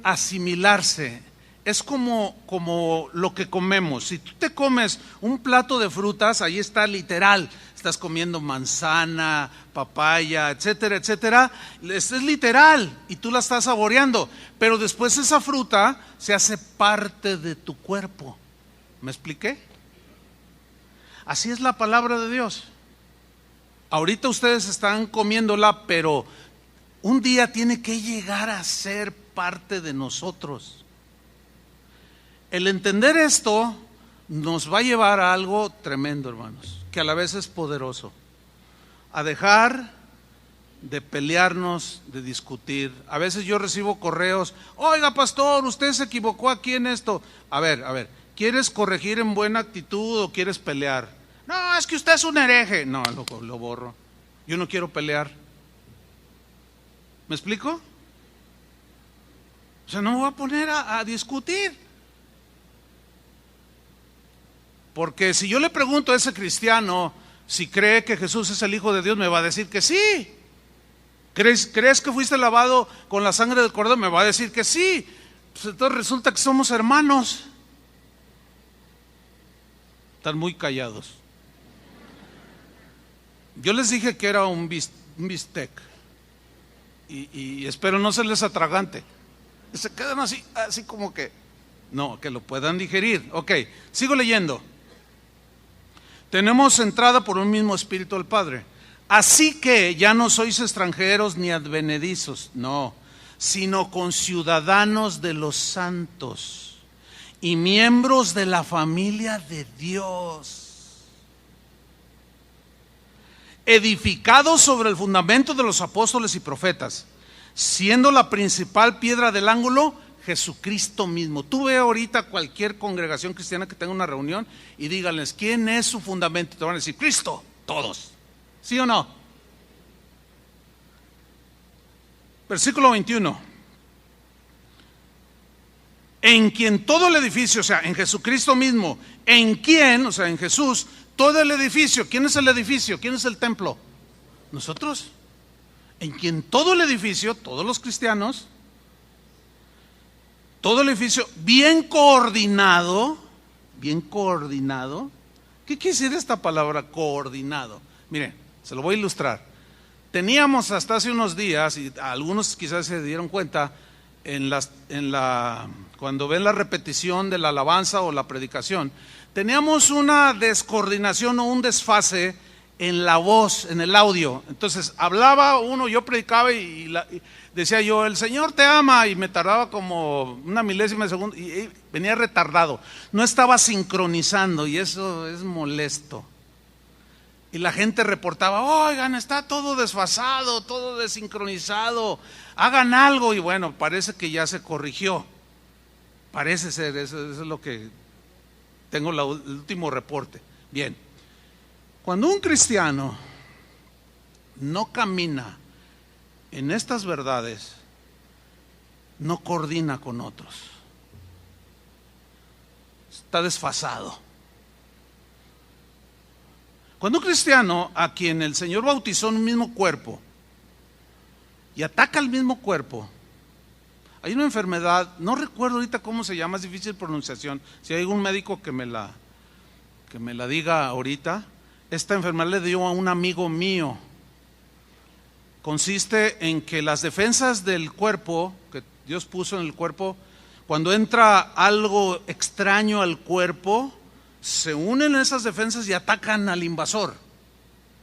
asimilarse. Es como lo que comemos. Si tú te comes un plato de frutas, ahí está literal. Estás comiendo manzana, papaya, etcétera, etcétera. Es literal y tú la estás saboreando. Pero después esa fruta se hace parte de tu cuerpo. ¿Me expliqué? Así es la palabra de Dios. Ahorita ustedes están comiéndola, pero un día tiene que llegar a ser parte de nosotros. El entender esto nos va a llevar a algo tremendo, hermanos, que a la vez es poderoso. A dejar de pelearnos, de discutir. A veces yo recibo correos: oiga, pastor, usted se equivocó aquí en esto. A ver, ¿quieres corregir en buena actitud o quieres pelear? No, es que usted es un hereje. No, lo borro. Yo no quiero pelear. ¿Me explico? O sea, no me voy a poner a discutir. Porque si yo le pregunto a ese cristiano si cree que Jesús es el Hijo de Dios, me va a decir que sí. ¿Crees que fuiste lavado con la sangre del Cordero? Me va a decir que sí. Pues entonces resulta que somos hermanos. Están muy callados. Yo les dije que era un bistec y espero no se les atragante. Se quedan así como que no, que lo puedan digerir. Ok, sigo leyendo. Tenemos entrada por un mismo Espíritu al Padre. Así que ya no sois extranjeros ni advenedizos, no, sino conciudadanos de los santos y miembros de la familia de Dios, edificados sobre el fundamento de los apóstoles y profetas, siendo la principal piedra del ángulo Jesucristo mismo. Tú ve ahorita cualquier congregación cristiana que tenga una reunión y díganles ¿quién es su fundamento? Te van a decir Cristo, todos. ¿Sí o no? Versículo 21. En quien todo el edificio, o sea, en Jesucristo mismo, en quien, o sea, en Jesús, todo el edificio. ¿Quién es el edificio? ¿Quién es el templo? Nosotros. En quien todo el edificio, todos los cristianos, todo el edificio bien coordinado. ¿Qué quiere decir esta palabra coordinado? Miren, se lo voy a ilustrar. Teníamos hasta hace unos días, y algunos quizás se dieron cuenta, cuando ven la repetición de la alabanza o la predicación, teníamos una descoordinación o un desfase en la voz, en el audio. Entonces hablaba uno, yo predicaba y decía yo, el Señor te ama, y me tardaba como una milésima de segundo y venía retardado, no estaba sincronizando y eso es molesto. Y la gente reportaba, oigan, está todo desfasado, todo desincronizado, hagan algo. Y bueno, parece que ya se corrigió, parece ser, eso es lo que tengo el último reporte. Bien, cuando un cristiano no camina en estas verdades no coordina con otros. Está desfasado. Cuando un cristiano a quien el Señor bautizó en un mismo cuerpo y ataca al mismo cuerpo, hay una enfermedad, no recuerdo ahorita cómo se llama, es difícil pronunciación, si hay algún médico que me la diga ahorita. Esta enfermedad le dio a un amigo mío. Consiste en que las defensas del cuerpo, que Dios puso en el cuerpo, cuando entra algo extraño al cuerpo, se unen esas defensas y atacan al invasor.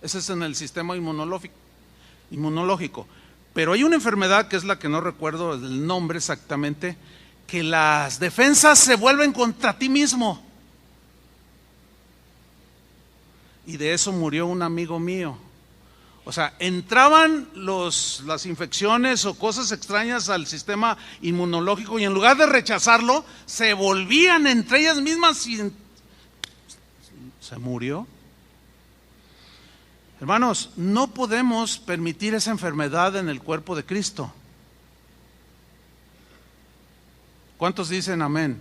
Ese es en el sistema inmunológico. Pero hay una enfermedad que es la que no recuerdo el nombre exactamente, que las defensas se vuelven contra ti mismo. Y de eso murió un amigo mío. O sea, entraban las infecciones o cosas extrañas al sistema inmunológico y en lugar de rechazarlo, se volvían entre ellas mismas y se murió. Hermanos, no podemos permitir esa enfermedad en el cuerpo de Cristo. ¿Cuántos dicen amén?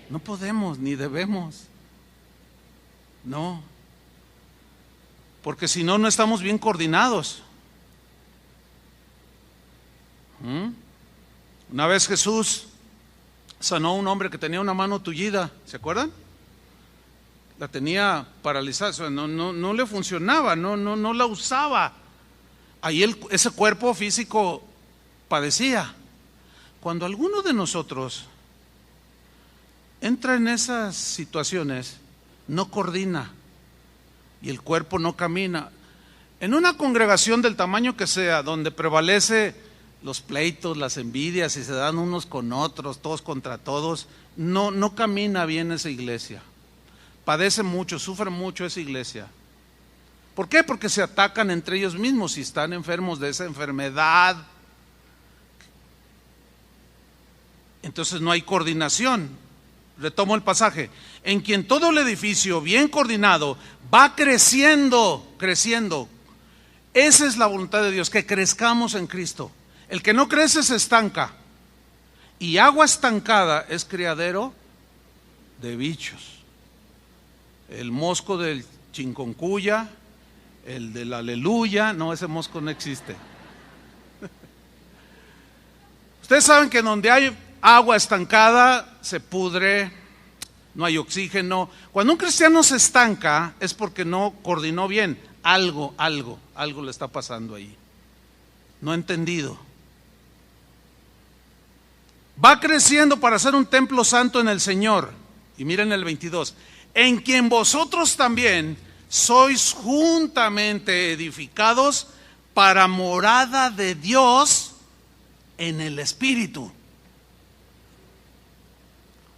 No podemos ni debemos. No. Porque si no, no estamos bien coordinados. Una vez Jesús sanó a un hombre que tenía una mano tullida, ¿se acuerdan? La tenía paralizada, o sea, no le funcionaba, no la usaba. Ahí ese cuerpo físico padecía. Cuando alguno de nosotros entra en esas situaciones, no coordina y el cuerpo no camina. En una congregación del tamaño que sea, donde prevalece los pleitos, las envidias y se dan unos con otros, todos contra todos, no camina bien esa iglesia. Padece mucho, sufre mucho esa iglesia. ¿Por qué? Porque se atacan entre ellos mismos y están enfermos de esa enfermedad. Entonces no hay coordinación. Retomo el pasaje. En quien todo el edificio bien coordinado va creciendo. Esa es la voluntad de Dios, que crezcamos en Cristo. El que no crece se estanca. Y agua estancada es criadero de bichos. El mosco del chinconcuya, el del aleluya, no, ese mosco no existe. Ustedes saben que donde hay agua estancada se pudre, no hay oxígeno. Cuando un cristiano se estanca es porque no coordinó bien. Algo le está pasando ahí. No ha entendido. Va creciendo para ser un templo santo en el Señor. Y miren el 22. En quien vosotros también sois juntamente edificados para morada de Dios en el Espíritu.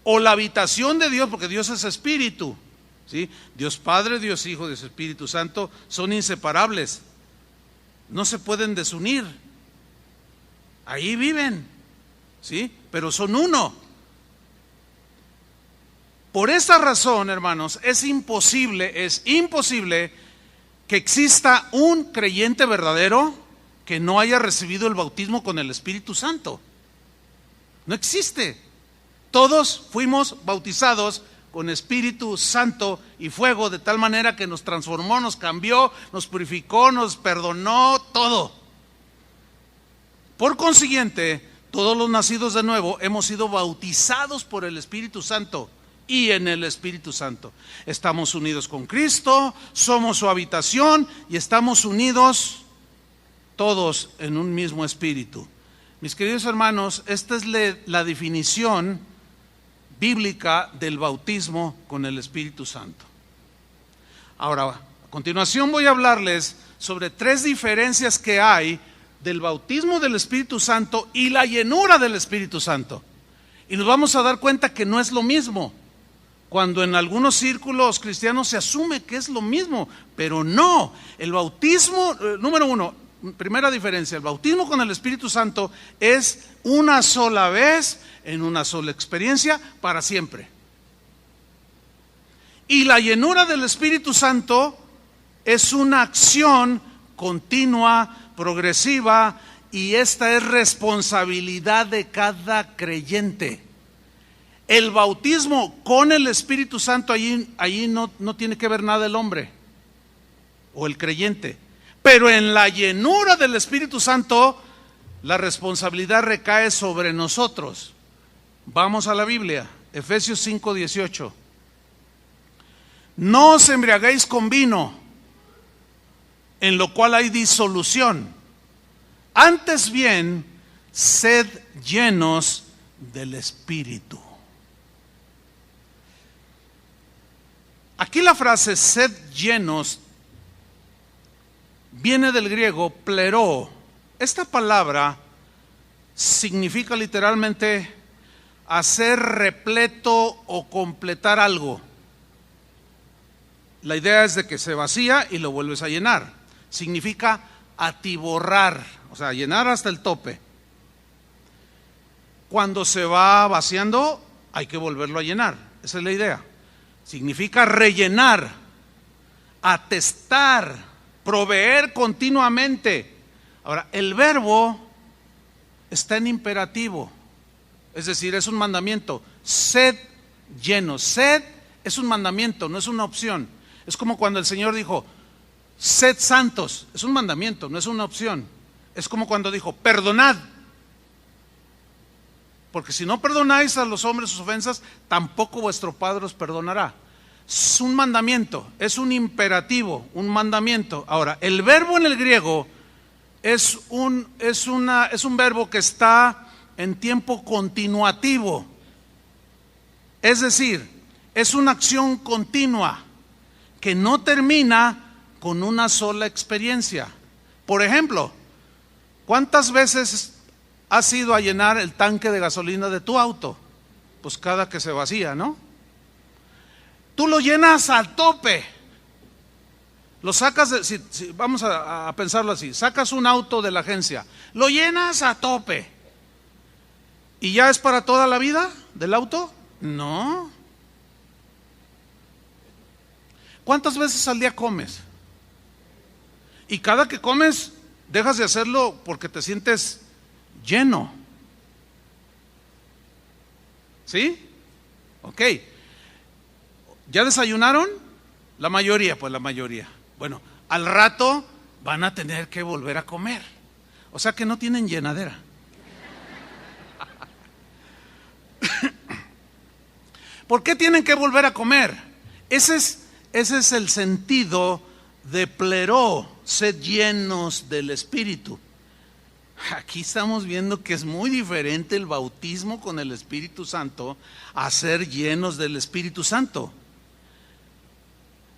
O la habitación de Dios, porque Dios es Espíritu, ¿sí? Dios Padre, Dios Hijo, Dios Espíritu Santo son inseparables. No se pueden desunir. Ahí viven, ¿sí? Pero son uno. Por esta razón, hermanos, es imposible que exista un creyente verdadero que no haya recibido el bautismo con el Espíritu Santo. No existe. Todos fuimos bautizados con Espíritu Santo y fuego, de tal manera que nos transformó, nos cambió, nos purificó, nos perdonó, todo. Por consiguiente, todos los nacidos de nuevo hemos sido bautizados por el Espíritu Santo y en el Espíritu Santo. Estamos unidos con Cristo, somos su habitación y estamos unidos todos en un mismo espíritu. Mis queridos hermanos, esta es la definición bíblica del bautismo con el Espíritu Santo. Ahora, a continuación voy a hablarles sobre 3 diferencias que hay del bautismo del Espíritu Santo y la llenura del Espíritu Santo. Y nos vamos a dar cuenta que no es lo mismo. Cuando en algunos círculos cristianos se asume que es lo mismo, pero no. El bautismo, número 1, primera diferencia, el bautismo con el Espíritu Santo es una sola vez, en una sola experiencia, para siempre. Y la llenura del Espíritu Santo es una acción continua, progresiva y esta es responsabilidad de cada creyente. El bautismo con el Espíritu Santo, allí no tiene que ver nada el hombre o el creyente. Pero en la llenura del Espíritu Santo, la responsabilidad recae sobre nosotros. Vamos a la Biblia, Efesios 5:18. No os embriaguéis con vino, en lo cual hay disolución. Antes bien, sed llenos del Espíritu. Aquí la frase sed llenos viene del griego pleroo. Esta palabra significa literalmente hacer repleto o completar algo. La idea es de que se vacía y lo vuelves a llenar. Significa atiborrar, o sea, llenar hasta el tope. Cuando se va vaciando, hay que volverlo a llenar. Esa es la idea. Significa rellenar, atestar, proveer continuamente. Ahora, el verbo está en imperativo, es decir, es un mandamiento. Sed llenos. Sed es un mandamiento, no es una opción. Es como cuando el Señor dijo, sed santos. Es un mandamiento, no es una opción. Es como cuando dijo, perdonad. Porque si no perdonáis a los hombres sus ofensas, tampoco vuestro Padre os perdonará. Es un mandamiento, es un imperativo, un mandamiento. Ahora, el verbo en el griego es un verbo que está en tiempo continuativo. Es decir, es una acción continua que no termina con una sola experiencia. Por ejemplo, ¿cuántas veces has ido a llenar el tanque de gasolina de tu auto? Pues cada que se vacía, ¿no? Tú lo llenas al tope. Lo sacas, vamos a pensarlo así, sacas un auto de la agencia, lo llenas a tope. ¿Y ya es para toda la vida del auto? No. ¿Cuántas veces al día comes? Y cada que comes, dejas de hacerlo porque te sientes lleno. ¿Sí? Ok. ¿Ya desayunaron? La mayoría, pues la mayoría. Bueno, al rato van a tener que volver a comer. O sea que no tienen llenadera. ¿Por qué tienen que volver a comer? Ese es el sentido de pleroo, sed llenos del Espíritu. Aquí estamos viendo que es muy diferente el bautismo con el Espíritu Santo a ser llenos del Espíritu Santo.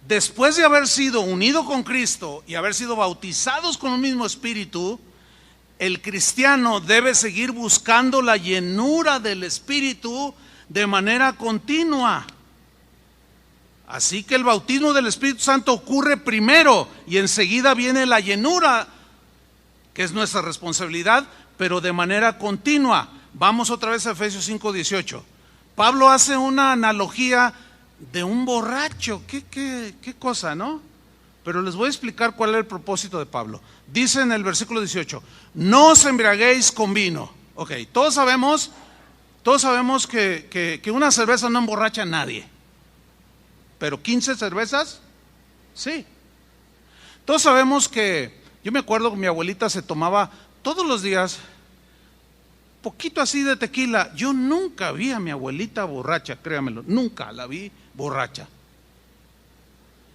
Después de haber sido unido con Cristo y haber sido bautizados con el mismo Espíritu, el cristiano debe seguir buscando la llenura del Espíritu de manera continua. Así que el bautismo del Espíritu Santo ocurre primero y enseguida viene la llenura, que es nuestra responsabilidad, pero de manera continua. Vamos otra vez a Efesios 5:18. Pablo hace una analogía de un borracho. ¿Qué cosa, no? Pero les voy a explicar cuál es el propósito de Pablo. Dice en el versículo 18, no os embriaguéis con vino. Ok, todos sabemos que una cerveza no emborracha a nadie. Pero 15 cervezas, sí. Todos sabemos que, yo me acuerdo que mi abuelita se tomaba todos los días poquito así de tequila. Yo nunca vi a mi abuelita borracha, créamelo, nunca la vi borracha.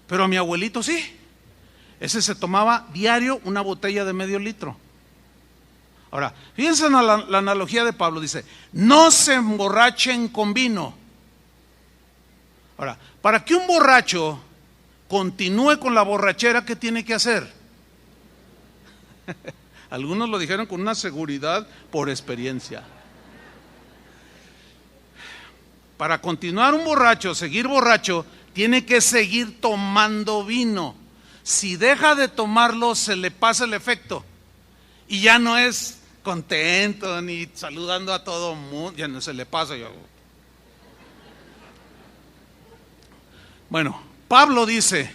Pero a mi abuelito sí. Ese se tomaba diario una botella de medio litro. Ahora, fíjense en la analogía de Pablo, dice, no se emborrachen con vino. Ahora, para que un borracho continúe con la borrachera, ¿qué tiene que hacer? Algunos lo dijeron con una seguridad por experiencia. Para continuar un borracho, seguir borracho, tiene que seguir tomando vino. Si deja de tomarlo, se le pasa el efecto. Y ya no es contento ni saludando a todo el mundo, ya no se le pasa. Bueno, Pablo dice,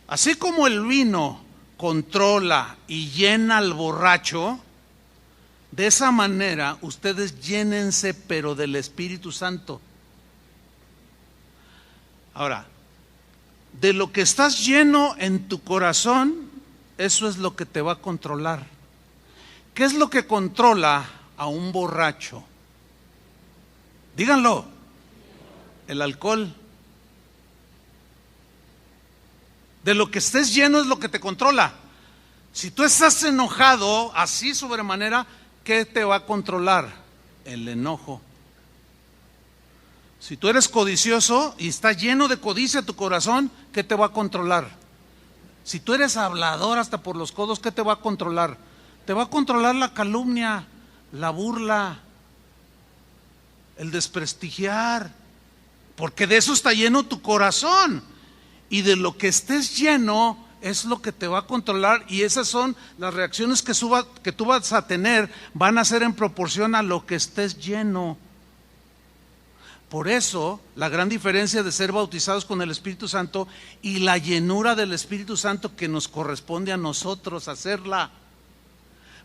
así como el vino controla y llena al borracho, de esa manera ustedes llénense pero del Espíritu Santo. Ahora, de lo que estás lleno en tu corazón, eso es lo que te va a controlar. ¿Qué es lo que controla a un borracho? Díganlo. El alcohol. De lo que estés lleno es lo que te controla. Si tú estás enojado así sobremanera, ¿qué te va a controlar? El enojo. Si tú eres codicioso y está lleno de codicia tu corazón, ¿qué te va a controlar? Si tú eres hablador hasta por los codos, ¿qué te va a controlar? Te va a controlar la calumnia, la burla, el desprestigiar, porque de eso está lleno tu corazón. Y de lo que estés lleno es lo que te va a controlar, y esas son las reacciones que tú vas a tener, van a ser en proporción a lo que estés lleno. Por eso, la gran diferencia de ser bautizados con el Espíritu Santo y la llenura del Espíritu Santo que nos corresponde a nosotros hacerla.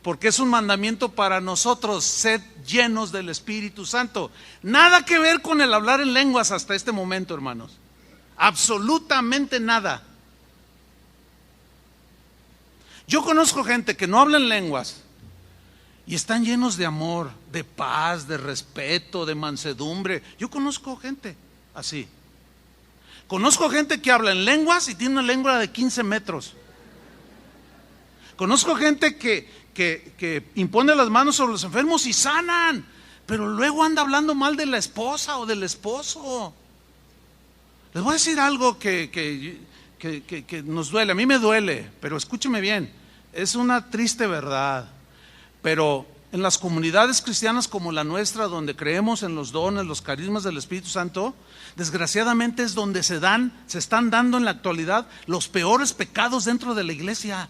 Porque es un mandamiento para nosotros, sed llenos del Espíritu Santo. Nada que ver con el hablar en lenguas hasta este momento, hermanos. Absolutamente nada. Yo conozco gente que no habla en lenguas y están llenos de amor, de paz, de respeto, de mansedumbre. Yo conozco gente así. Conozco gente que habla en lenguas y tiene una lengua de 15 metros. Conozco gente que impone las manos sobre los enfermos y sanan, pero luego anda hablando mal de la esposa o del esposo. Les voy a decir algo que nos duele, a mí me duele, pero escúcheme bien, es una triste verdad. Pero en las comunidades cristianas como la nuestra, donde creemos en los dones, los carismas del Espíritu Santo, desgraciadamente es donde se están dando en la actualidad los peores pecados dentro de la iglesia.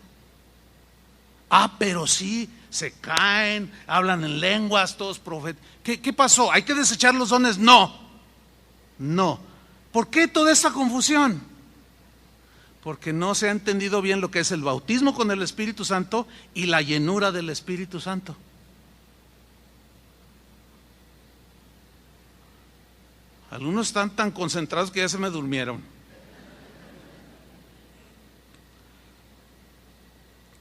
Pero sí, se caen, hablan en lenguas, todos profetas. ¿Qué pasó? ¿Hay que desechar los dones? No. ¿Por qué toda esta confusión? Porque no se ha entendido bien lo que es el bautismo con el Espíritu Santo y la llenura del Espíritu Santo. Algunos están tan concentrados que ya se me durmieron.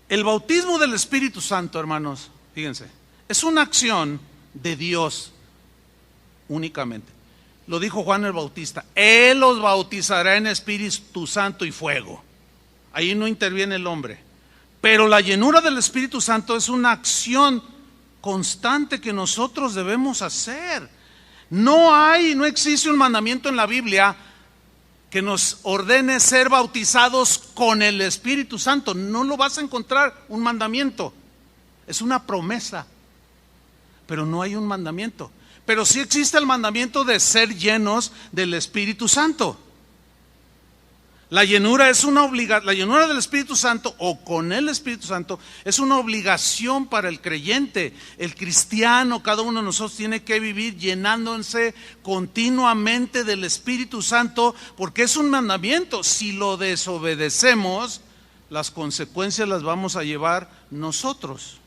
El bautismo del Espíritu Santo, hermanos, fíjense, es una acción de Dios únicamente. Lo dijo Juan el Bautista: Él los bautizará en Espíritu Santo y fuego. Ahí no interviene el hombre. Pero la llenura del Espíritu Santo es una acción constante que nosotros debemos hacer. No existe un mandamiento en la Biblia que nos ordene ser bautizados con el Espíritu Santo. No lo vas a encontrar un mandamiento. Es una promesa, pero no hay un mandamiento. Pero sí existe el mandamiento de ser llenos del Espíritu Santo. La llenura del Espíritu Santo o con el Espíritu Santo es una obligación para el creyente. El cristiano, cada uno de nosotros tiene que vivir llenándose continuamente del Espíritu Santo, porque es un mandamiento. Si lo desobedecemos, las consecuencias las vamos a llevar nosotros.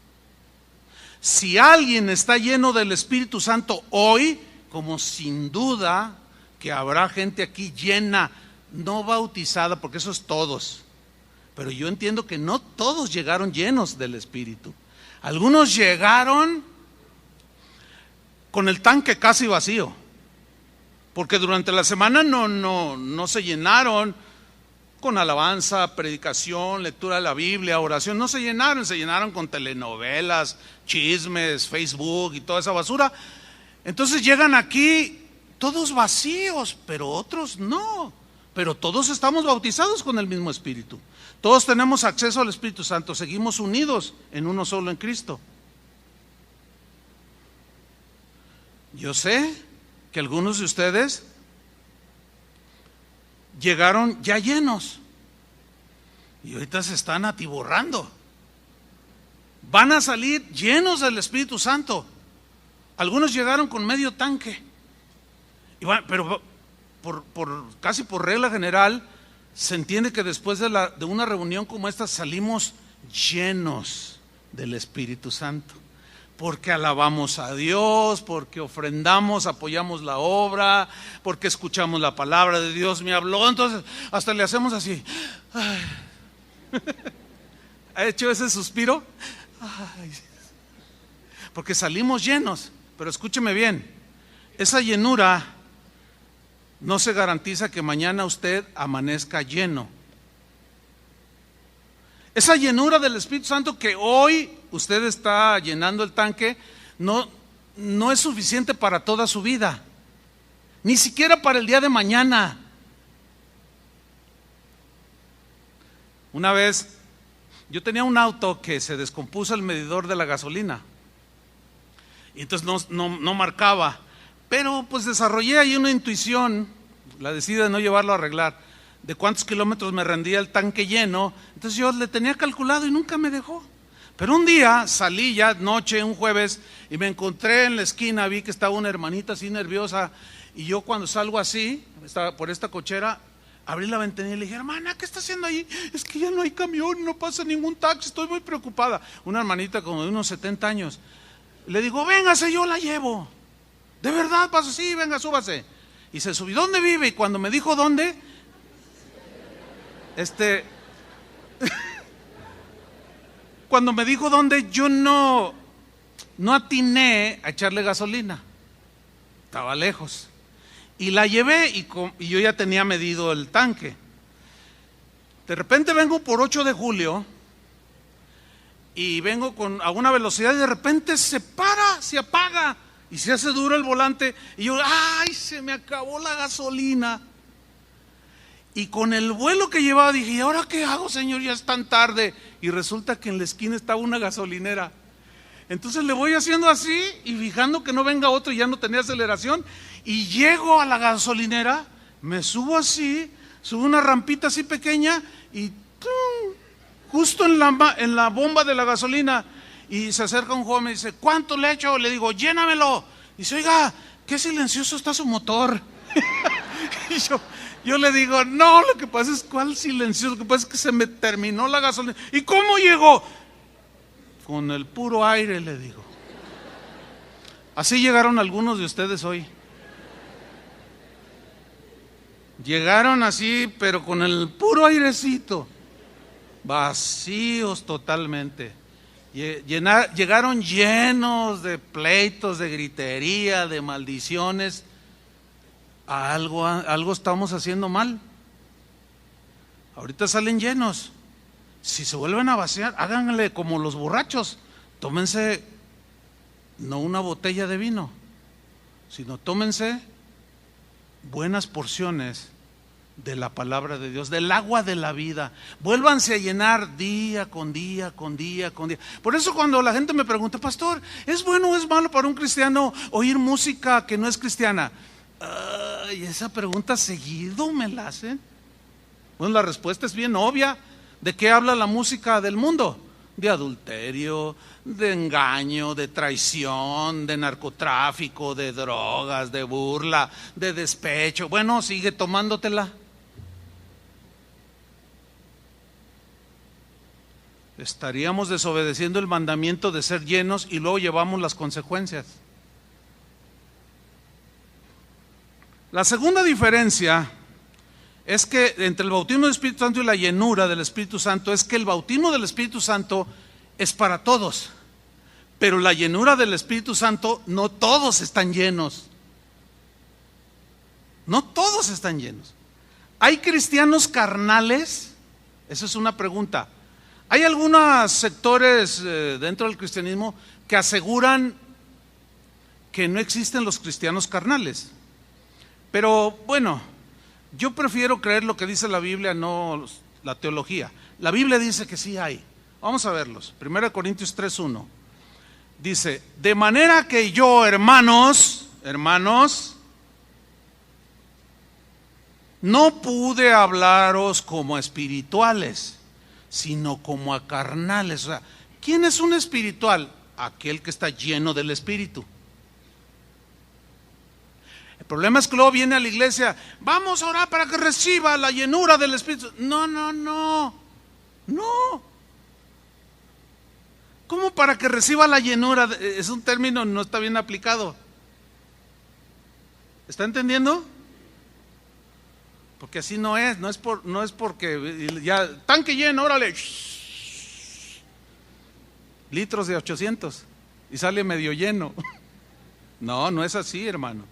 Si alguien está lleno del Espíritu Santo hoy, como sin duda que habrá gente aquí llena, no bautizada, porque eso es todos, pero yo entiendo que no todos llegaron llenos del Espíritu. Algunos llegaron con el tanque casi vacío, porque durante la semana no se llenaron con alabanza, predicación, lectura de la Biblia, oración. No se llenaron con telenovelas, chismes, Facebook y toda esa basura. Entonces llegan aquí todos vacíos, pero otros no. Pero todos estamos bautizados con el mismo Espíritu. Todos tenemos acceso al Espíritu Santo. Seguimos unidos en uno solo, en Cristo. Yo sé que algunos de ustedes llegaron ya llenos y ahorita se están atiborrando. Van a salir llenos del Espíritu Santo. Algunos llegaron con medio tanque, pero casi por regla general se entiende que después de una reunión como esta salimos llenos del Espíritu Santo, porque alabamos a Dios, porque ofrendamos, apoyamos la obra, porque escuchamos la palabra de Dios, me habló, entonces hasta le hacemos así. ¿Ha hecho ese suspiro? Ay. Porque salimos llenos, pero escúcheme bien, esa llenura no se garantiza que mañana usted amanezca lleno. Esa llenura del Espíritu Santo que hoy usted está llenando el tanque no es suficiente para toda su vida, ni siquiera para el día de mañana. Una vez yo tenía un auto que se descompuso el medidor de la gasolina y entonces no marcaba, pero pues desarrollé ahí una intuición, la decidí de no llevarlo a arreglar, de cuántos kilómetros me rendía el tanque lleno. Entonces yo le tenía calculado y nunca me dejó. Pero un día salí ya noche, un jueves, y me encontré en la esquina, vi que estaba una hermanita así nerviosa, y yo cuando salgo así, estaba por esta cochera, abrí la ventanilla y le dije: hermana, ¿qué está haciendo ahí? Es que ya no hay camión, no pasa ningún taxi, estoy muy preocupada. Una hermanita como de unos 70 años. Le digo: véngase, yo la llevo. ¿De verdad pasa? Sí, venga, súbase. Y se subió. ¿Dónde vive? Y cuando me dijo dónde, cuando me dijo dónde, yo no atiné a echarle gasolina, estaba lejos, y la llevé y yo ya tenía medido el tanque. De repente vengo por 8 de julio y vengo a una velocidad y de repente se para, se apaga y se hace duro el volante y yo: ¡ay, se me acabó la gasolina! Y con el vuelo que llevaba dije: ¿y ahora qué hago, Señor? Ya es tan tarde. Y resulta que en la esquina estaba una gasolinera. Entonces le voy haciendo así y fijando que no venga otro, y ya no tenía aceleración. Y llego a la gasolinera, me subo así, subo una rampita así pequeña y ¡tum!, justo en la bomba de la gasolina. Y se acerca un joven y me dice: ¿cuánto le echo? Le digo: llénamelo. Dice: oiga, qué silencioso está su motor. Y yo le digo: no, lo que pasa es, ¿cuál silencioso? Lo que pasa es que se me terminó la gasolina. ¿Y cómo llegó? Con el puro aire, le digo. Así llegaron algunos de ustedes hoy. Llegaron así, pero con el puro airecito, vacíos totalmente. Llegaron llenos de pleitos, de gritería, de maldiciones. Algo estamos haciendo mal. Ahorita salen llenos. Si se vuelven a vaciar, háganle como los borrachos. Tómense no una botella de vino, sino tómense buenas porciones de la palabra de Dios, del agua de la vida. Vuélvanse a llenar día con día, con día, con día. Por eso cuando la gente me pregunta: pastor, ¿es bueno o es malo para un cristiano oír música que no es cristiana? Y esa pregunta seguido me la hacen. Bueno, la respuesta es bien obvia. ¿De qué habla la música del mundo? De adulterio, de engaño, de traición, de narcotráfico, de drogas, de burla, de despecho. Bueno, sigue tomándotela. Estaríamos desobedeciendo el mandamiento de ser llenos y luego llevamos las consecuencias. La segunda diferencia es que entre el bautismo del Espíritu Santo y la llenura del Espíritu Santo es que el bautismo del Espíritu Santo es para todos, pero la llenura del Espíritu Santo no todos están llenos. No todos están llenos. ¿Hay cristianos carnales? Esa es una pregunta. Hay algunos sectores dentro del cristianismo que aseguran que no existen los cristianos carnales. Pero bueno, yo prefiero creer lo que dice la Biblia, no la teología. La Biblia dice que sí hay. Vamos a verlos. 1 Corintios 3:1 dice: de manera que yo, hermanos, no pude hablaros como a espirituales, sino como a carnales. O sea, ¿quién es un espiritual? Aquel que está lleno del Espíritu. problema es que luego viene a la iglesia, vamos a orar para que reciba la llenura del Espíritu. No. ¿Cómo para que reciba la llenura? Es un término, no está bien aplicado. ¿Está entendiendo? Porque así no es porque ya, tanque lleno, órale, litros de 800 y sale medio lleno. No es así, hermano.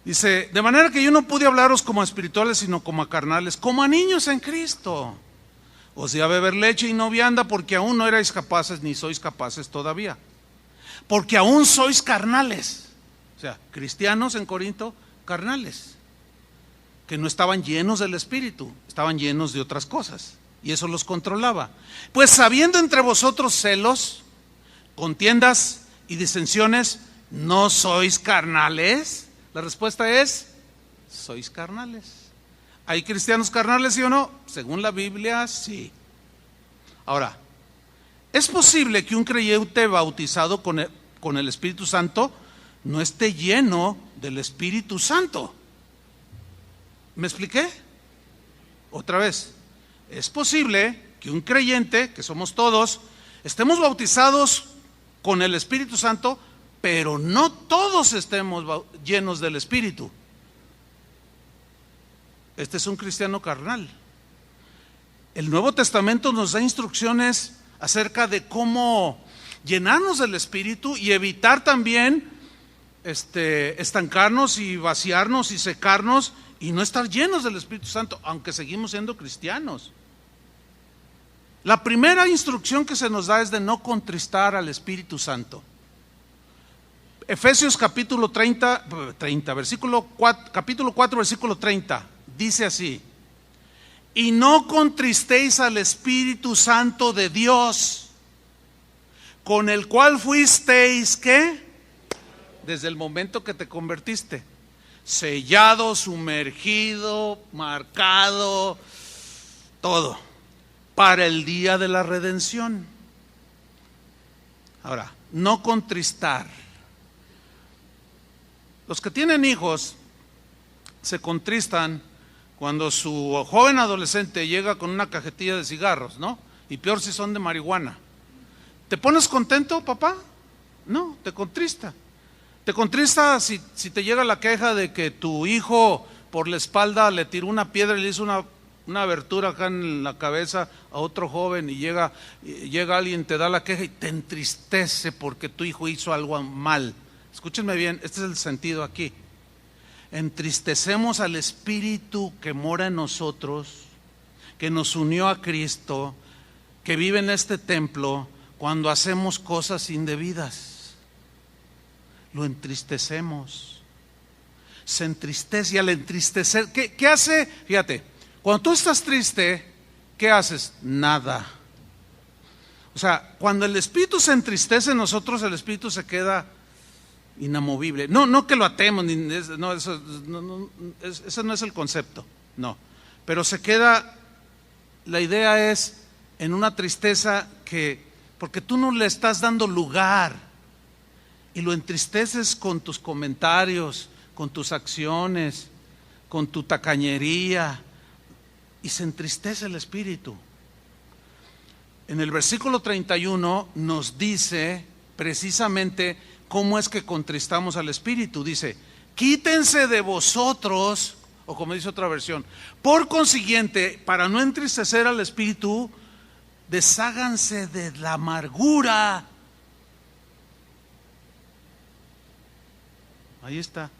Dice, de manera que yo no pude hablaros como a espirituales, sino como a carnales, como a niños en Cristo. Os di a beber leche y no vianda, porque aún no erais capaces, ni sois capaces todavía. Porque aún sois carnales. O sea, cristianos en Corinto, carnales, que no estaban llenos del Espíritu, estaban llenos de otras cosas, y eso los controlaba. Pues habiendo entre vosotros celos, contiendas y disensiones, ¿no sois carnales? La respuesta es, sois carnales. ¿Hay cristianos carnales, sí o no? Según la Biblia, sí. Ahora, ¿es posible que un creyente bautizado con el Espíritu Santo no esté lleno del Espíritu Santo? ¿Me expliqué? Otra vez, es posible que un creyente, que somos todos, estemos bautizados con el Espíritu Santo, pero no todos estemos llenos del Espíritu. Este es un cristiano carnal. El Nuevo Testamento nos da instrucciones acerca de cómo llenarnos del Espíritu y evitar también estancarnos y vaciarnos y secarnos y no estar llenos del Espíritu Santo, aunque seguimos siendo cristianos. La primera instrucción que se nos da es de no contristar al Espíritu Santo. Efesios capítulo 4, versículo 30, dice así: y no contristéis al Espíritu Santo de Dios, con el cual fuisteis, ¿qué? Desde el momento que te convertiste, sellado, sumergido, marcado, todo, para el día de la redención. Ahora, no contristar. Los que tienen hijos se contristan cuando su joven adolescente llega con una cajetilla de cigarros, ¿no? Y peor si son de marihuana. ¿Te pones contento, papá? No, te contrista. Te contrista si te llega la queja de que tu hijo por la espalda le tiró una piedra y le hizo una abertura acá en la cabeza a otro joven, y llega alguien, te da la queja y te entristece porque tu hijo hizo algo mal. Escúchenme bien, este es el sentido aquí. Entristecemos al Espíritu que mora en nosotros, que nos unió a Cristo, que vive en este templo, cuando hacemos cosas indebidas. Lo entristecemos. Se entristece, y al entristecer, ¿qué hace? Fíjate, cuando tú estás triste, ¿qué haces? Nada. O sea, cuando el Espíritu se entristece en nosotros, el Espíritu se queda inamovible. No que lo atemos, ese no es el concepto, no. Pero se queda, la idea es en una tristeza porque tú no le estás dando lugar, y lo entristeces con tus comentarios, con tus acciones, con tu tacañería, y se entristece el Espíritu. En el versículo 31 nos dice precisamente cómo es que contristamos al Espíritu. Dice, quítense de vosotros, o como dice otra versión, por consiguiente, para no entristecer al Espíritu, desháganse de la amargura. Ahí está.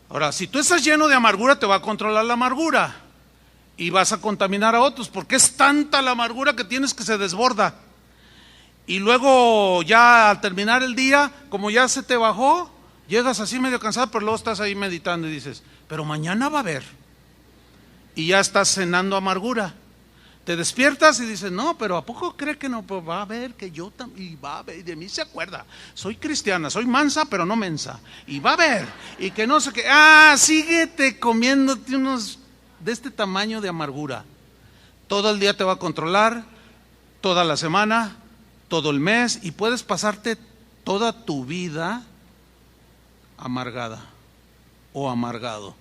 Ahora, si tú estás lleno de amargura, te va a controlar la amargura y vas a contaminar a otros, porque es tanta la amargura que tienes que se desborda. Y luego ya al terminar el día, como ya se te bajó, llegas así medio cansado, pero luego estás ahí meditando y dices, pero mañana va a haber. Y ya estás cenando amargura. Te despiertas y dices, no, pero ¿a poco cree que no? Pues va a haber que yo también, y va a haber, y de mí se acuerda. Soy cristiana, soy mansa, pero no mensa. Y va a haber, y que no sé qué. Síguete comiéndote unos de este tamaño de amargura. Todo el día te va a controlar, toda la semana, todo el mes, y puedes pasarte toda tu vida amargada o amargado.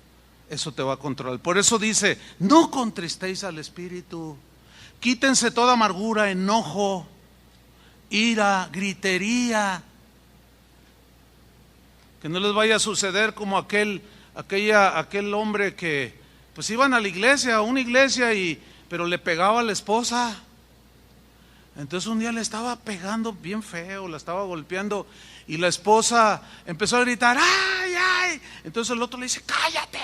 Eso te va a controlar. Por eso dice, no contristéis al Espíritu. Quítense toda amargura, enojo, ira, gritería. Que no les vaya a suceder como aquel hombre que pues iban a la iglesia, a una iglesia, pero le pegaba a la esposa. Entonces un día le estaba pegando bien feo, la estaba golpeando, y la esposa empezó a gritar, ¡ay, ay! Entonces el otro le dice, ¡cállate!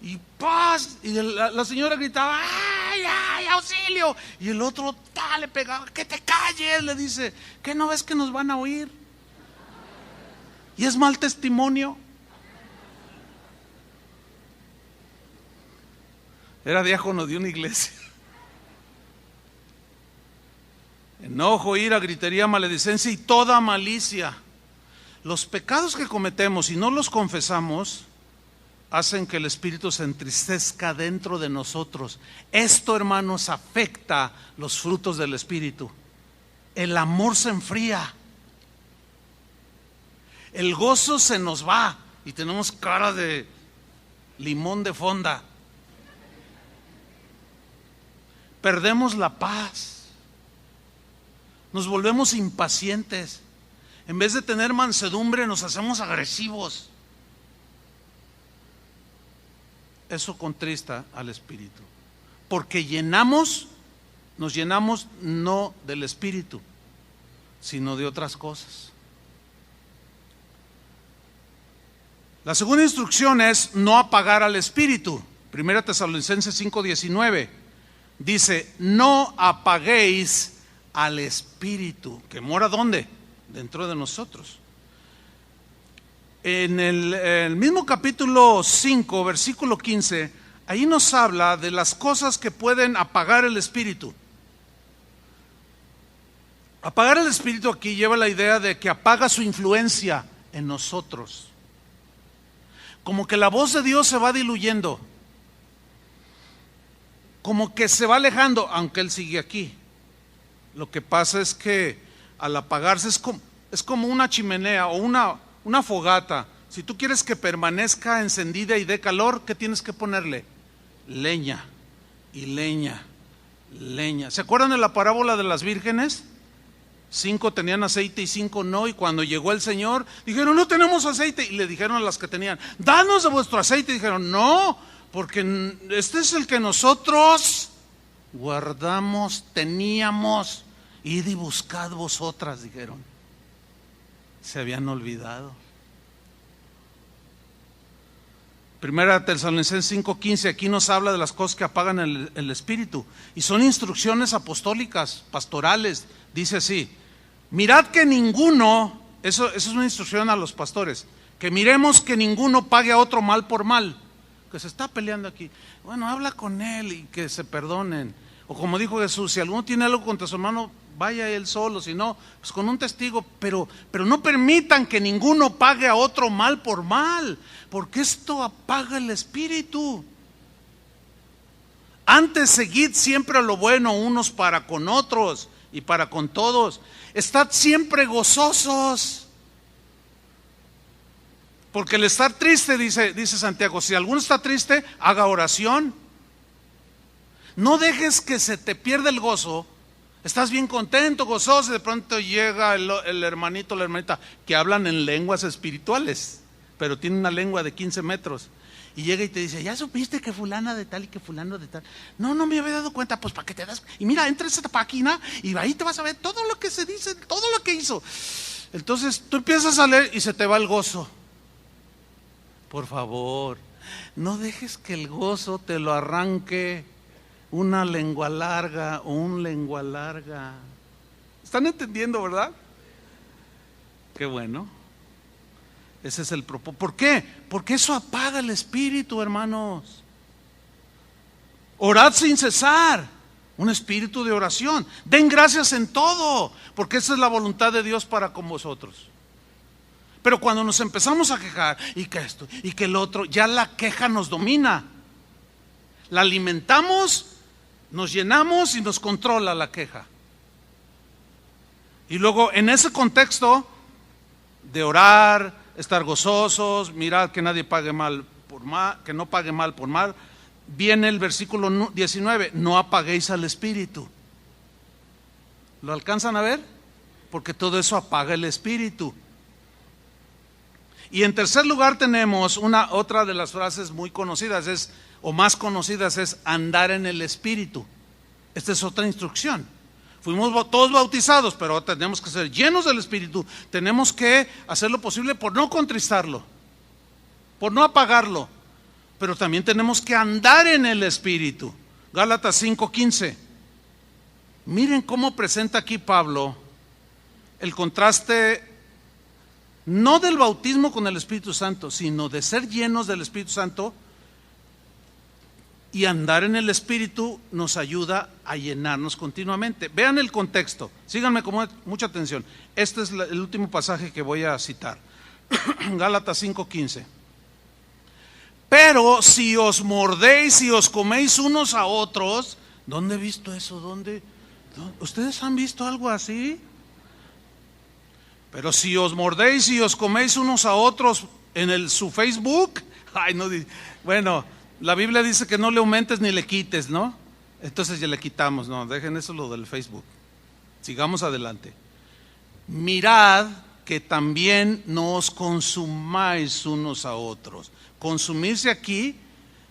Y paz, y la señora gritaba, ¡ay, ay, auxilio! Y el otro le pegaba, ¡que te calles! Le dice, ¿qué no ves que nos van a oír? Y es mal testimonio. Era diácono de una iglesia. Enojo, ira, gritería, maledicencia y toda malicia. Los pecados que cometemos y no los confesamos hacen que el Espíritu se entristezca dentro de nosotros. Esto, hermanos, afecta los frutos del Espíritu. El amor se enfría. El gozo se nos va y tenemos cara de limón de fonda. Perdemos la paz. Nos volvemos impacientes. En vez de tener mansedumbre, nos hacemos agresivos. Eso contrista al Espíritu. Porque nos llenamos no del Espíritu, sino de otras cosas. La segunda instrucción es no apagar al Espíritu. 1 Tesalonicenses 5:19 dice, no apaguéis al Espíritu, que mora ¿dónde? Dentro de nosotros. En el mismo capítulo 5, versículo 15, ahí nos habla de las cosas que pueden apagar el Espíritu. Apagar el Espíritu aquí lleva la idea de que apaga su influencia en nosotros. Como que la voz de Dios se va diluyendo, como que se va alejando, aunque Él sigue aquí. Lo que pasa es que al apagarse es como una chimenea o una fogata. Si tú quieres que permanezca encendida y dé calor, ¿qué tienes que ponerle? Leña y leña, leña. ¿Se acuerdan de la parábola de las vírgenes? 5 tenían aceite y 5 no, y cuando llegó el Señor, dijeron, no tenemos aceite, y le dijeron a las que tenían, danos de vuestro aceite, y dijeron, no, porque este es el que nosotros guardamos, teníamos, id y buscad vosotras, dijeron. Se habían olvidado. 1 Tesalonicenses 5:15, aquí nos habla de las cosas que apagan el Espíritu, y son instrucciones apostólicas, pastorales. Dice así, mirad que ninguno, eso es una instrucción a los pastores, que miremos que ninguno pague a otro mal por mal, que se está peleando aquí. Bueno, habla con él y que se perdonen. O como dijo Jesús, si alguno tiene algo contra su hermano, vaya él solo, si no, pues con un testigo, pero no permitan que ninguno pague a otro mal por mal, porque esto apaga el Espíritu. Antes seguid siempre lo bueno unos para con otros y para con todos. Estad siempre gozosos. Porque el estar triste, dice Santiago, si alguno está triste, haga oración. No dejes que se te pierda el gozo. Estás bien contento, gozoso, y de pronto llega el hermanito o la hermanita que hablan en lenguas espirituales, pero tiene una lengua de 15 metros. Y llega y te dice, ¿ya supiste que fulana de tal y que fulano de tal? No me había dado cuenta. Pues para que te das. Y mira, entra a esta página y ahí te vas a ver todo lo que se dice, todo lo que hizo. Entonces tú empiezas a leer y se te va el gozo. Por favor, no dejes que el gozo te lo arranque una lengua larga o un lengua larga. ¿Están entendiendo, verdad? Qué bueno. Ese es el propósito. ¿Por qué? Porque eso apaga el Espíritu, hermanos. Orad sin cesar. Un espíritu de oración. Den gracias en todo, porque esa es la voluntad de Dios para con vosotros. Pero cuando nos empezamos a quejar, y que esto, y que el otro, ya la queja nos domina. La alimentamos, nos llenamos y nos controla la queja. Y luego en ese contexto de orar, estar gozosos, mirad que nadie pague mal por mal, que no pague mal por mal. Viene el versículo 19, no apaguéis al espíritu. ¿Lo alcanzan a ver? Porque todo eso apaga el espíritu. Y en tercer lugar tenemos otra de las frases muy conocidas, o más conocidas, es andar en el espíritu. Esta es otra instrucción. Fuimos todos bautizados, pero tenemos que ser llenos del espíritu. Tenemos que hacer lo posible por no contristarlo, por no apagarlo, pero también tenemos que andar en el espíritu. Gálatas 5:15. Miren cómo presenta aquí Pablo el contraste, no del bautismo con el Espíritu Santo, sino de ser llenos del Espíritu Santo. Y andar en el Espíritu nos ayuda a llenarnos continuamente. Vean el contexto, síganme con mucha atención. Este es el último pasaje que voy a citar. Gálatas 5:15. Pero si os mordéis y os coméis unos a otros, ¿dónde he visto eso? ¿Dónde? ¿Ustedes han visto algo así? Pero si os mordéis y os coméis unos a otros en su Facebook, bueno, la Biblia dice que no le aumentes ni le quites, ¿no? Entonces ya le quitamos, no, dejen eso lo del Facebook. Sigamos adelante. Mirad que también no os consumáis unos a otros. Consumirse aquí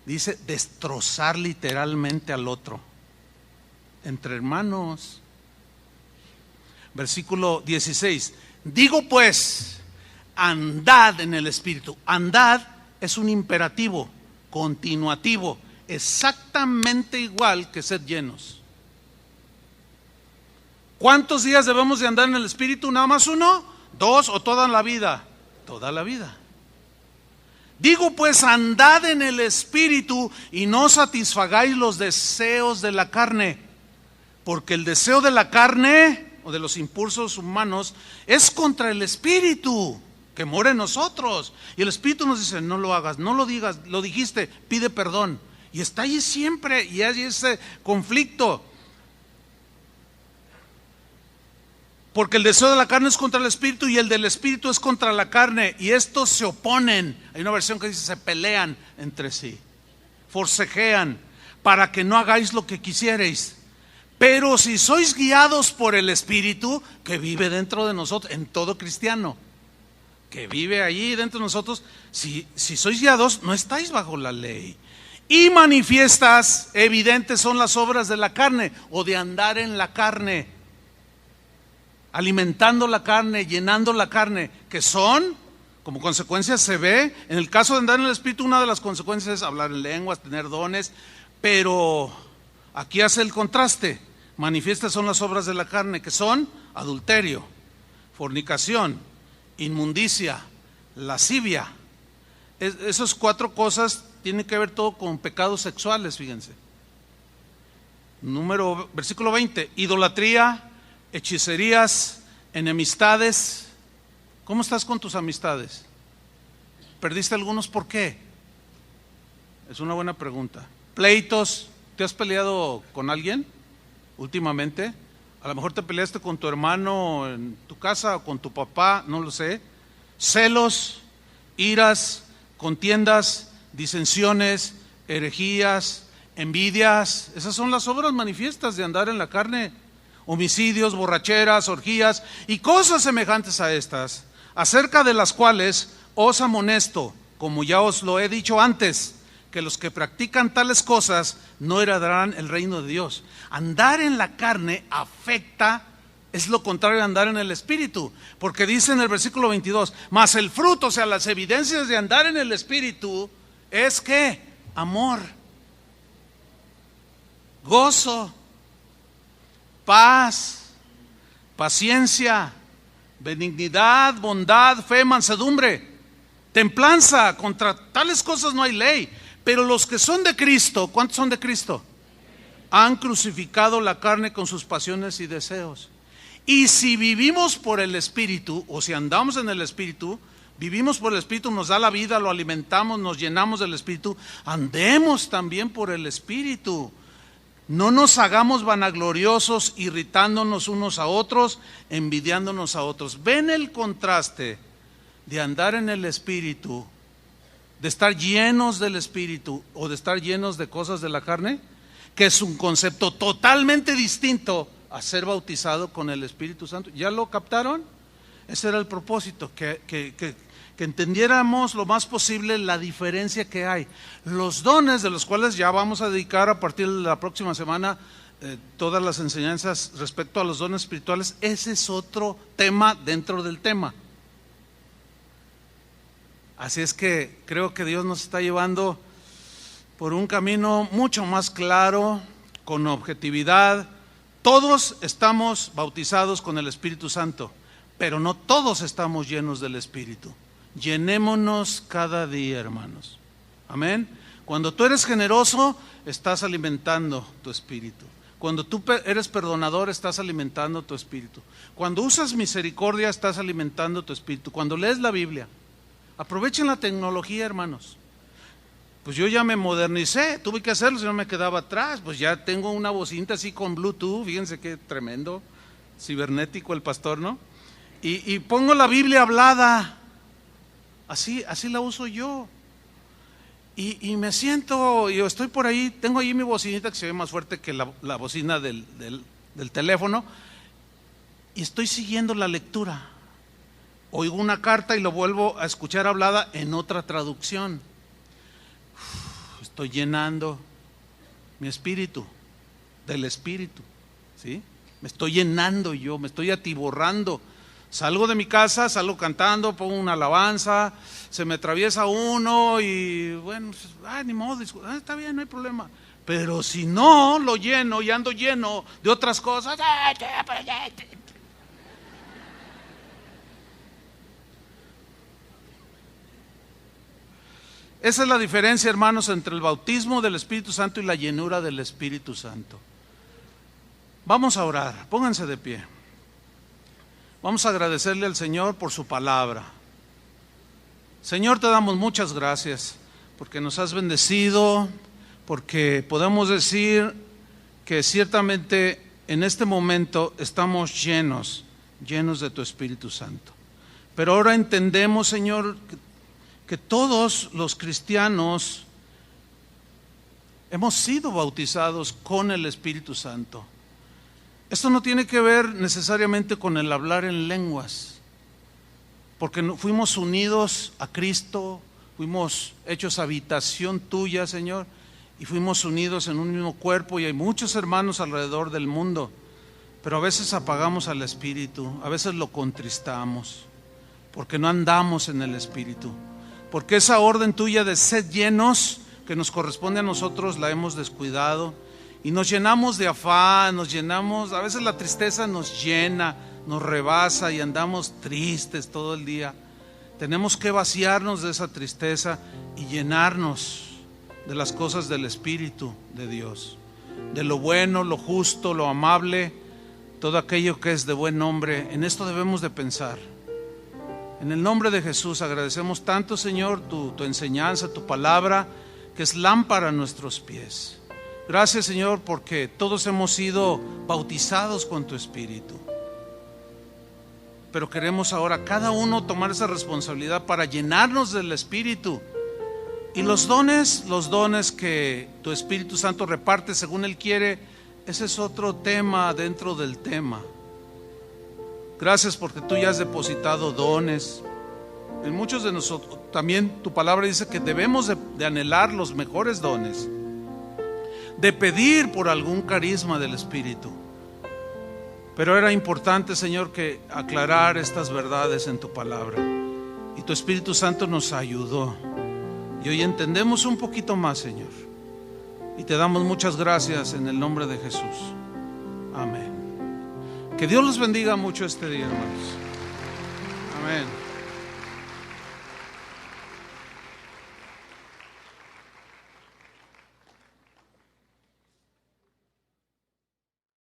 dice destrozar literalmente al otro, entre hermanos. Versículo 16. Digo pues, andad en el Espíritu. Andad es un imperativo continuativo, exactamente igual que sed llenos. ¿Cuántos días debemos de andar en el Espíritu? ¿Nada más uno? ¿Dos o toda la vida? Toda la vida. Digo pues, andad en el Espíritu y no satisfagáis los deseos de la carne, porque el deseo de la carne o de los impulsos humanos es contra el Espíritu que mora en nosotros. Y el Espíritu nos dice, no lo hagas, no lo digas, lo dijiste, pide perdón. Y está ahí siempre, y hay ese conflicto. Porque el deseo de la carne es contra el Espíritu y el del Espíritu es contra la carne. Y estos se oponen. Hay una versión que dice se pelean entre sí, forcejean para que no hagáis lo que quisierais. Pero si sois guiados por el Espíritu que vive dentro de nosotros, en todo cristiano que vive allí dentro de nosotros, si sois guiados, no estáis bajo la ley. Y manifiestas, evidentes son las obras de la carne, o de andar en la carne, alimentando la carne, llenando la carne, que son, como consecuencia se ve, en el caso de andar en el Espíritu, una de las consecuencias es hablar en lenguas, tener dones, pero aquí hace el contraste. Manifiestas son las obras de la carne, que son adulterio, fornicación, inmundicia, lascivia. Esas cuatro cosas tienen que ver todo con pecados sexuales, fíjense. Versículo 20, idolatría, hechicerías, enemistades. ¿Cómo estás con tus amistades? ¿Perdiste algunos por qué? Es una buena pregunta. Pleitos, ¿te has peleado con alguien últimamente? A lo mejor te peleaste con tu hermano en tu casa o con tu papá, no lo sé. Celos, iras, contiendas, disensiones, herejías, envidias. Esas son las obras manifiestas de andar en la carne. Homicidios, borracheras, orgías y cosas semejantes a estas, acerca de las cuales os amonesto, como ya os lo he dicho antes, que los que practican tales cosas no heredarán el reino de Dios. Andar en la carne afecta, es lo contrario de andar en el Espíritu, porque dice en el versículo 22, mas el fruto, o sea, las evidencias de andar en el Espíritu, es que amor, gozo, paz, paciencia, benignidad, bondad, fe, mansedumbre, templanza. Contra tales cosas no hay ley. Pero los que son de Cristo, ¿cuántos son de Cristo? Han crucificado la carne con sus pasiones y deseos. Y si vivimos por el Espíritu, o si andamos en el Espíritu, vivimos por el Espíritu, nos da la vida, lo alimentamos, nos llenamos del Espíritu, andemos también por el Espíritu. No nos hagamos vanagloriosos, irritándonos unos a otros, envidiándonos a otros. ¿Ven el contraste de andar en el Espíritu, de estar llenos del Espíritu o de estar llenos de cosas de la carne, que es un concepto totalmente distinto a ser bautizado con el Espíritu Santo. ¿Ya lo captaron? Ese era el propósito, que entendiéramos lo más posible la diferencia que hay. Los dones, de los cuales ya vamos a dedicar a partir de la próxima semana todas las enseñanzas respecto a los dones espirituales, ese es otro tema dentro del tema. Así es que creo que Dios nos está llevando por un camino mucho más claro, con objetividad. Todos estamos bautizados con el Espíritu Santo, pero no todos estamos llenos del Espíritu. Llenémonos cada día, hermanos. Amén. Cuando tú eres generoso, estás alimentando tu espíritu. Cuando tú eres perdonador, estás alimentando tu espíritu. Cuando usas misericordia, estás alimentando tu espíritu. Cuando lees la Biblia, aprovechen la tecnología, hermanos. Pues yo ya me modernicé, tuve que hacerlo, si no me quedaba atrás. Pues ya tengo una bocinita así con Bluetooth, fíjense qué tremendo, cibernético el pastor, ¿no? Y pongo la Biblia hablada, así la uso yo. Y me siento, yo estoy por ahí, tengo ahí mi bocinita que se ve más fuerte que la bocina del teléfono, y estoy siguiendo la lectura. Oigo una carta y lo vuelvo a escuchar hablada en otra traducción. Estoy llenando mi espíritu del Espíritu, ¿sí? Me estoy llenando yo, me estoy atiborrando. Salgo de mi casa, salgo cantando, pongo una alabanza, se me atraviesa uno y bueno, ni modo, está bien, no hay problema. Pero si no lo lleno y ando lleno de otras cosas, esa es la diferencia, hermanos, entre el bautismo del Espíritu Santo y la llenura del Espíritu Santo. Vamos a orar, pónganse de pie. Vamos a agradecerle al Señor por su palabra. Señor, te damos muchas gracias porque nos has bendecido, porque podemos decir que ciertamente en este momento estamos llenos de tu Espíritu Santo. Pero ahora entendemos, Señor, que todos los cristianos hemos sido bautizados con el Espíritu Santo. Esto no tiene que ver necesariamente con el hablar en lenguas, porque fuimos unidos a Cristo, fuimos hechos habitación tuya, Señor, y fuimos unidos en un mismo cuerpo, y hay muchos hermanos alrededor del mundo, pero a veces apagamos al Espíritu, a veces lo contristamos, porque no andamos en el Espíritu, porque esa orden tuya de sed llenos que nos corresponde a nosotros la hemos descuidado. Y nos llenamos de afán, a veces la tristeza nos llena, nos rebasa y andamos tristes todo el día. Tenemos que vaciarnos de esa tristeza y llenarnos de las cosas del Espíritu de Dios, de lo bueno, lo justo, lo amable, todo aquello que es de buen nombre. En esto debemos de pensar. En el nombre de Jesús agradecemos tanto, Señor, tu enseñanza, tu palabra, que es lámpara a nuestros pies. Gracias, Señor, porque todos hemos sido bautizados con tu Espíritu. Pero queremos ahora cada uno tomar esa responsabilidad para llenarnos del Espíritu. Y los dones que tu Espíritu Santo reparte según Él quiere, ese es otro tema dentro del tema. Gracias porque tú ya has depositado dones en muchos de nosotros. También tu palabra dice que debemos de anhelar los mejores dones, de pedir por algún carisma del Espíritu. Pero era importante, Señor, que aclarar estas verdades en tu palabra. Y tu Espíritu Santo nos ayudó. Y hoy entendemos un poquito más, Señor. Y te damos muchas gracias en el nombre de Jesús. Amén. Que Dios los bendiga mucho este día, hermanos.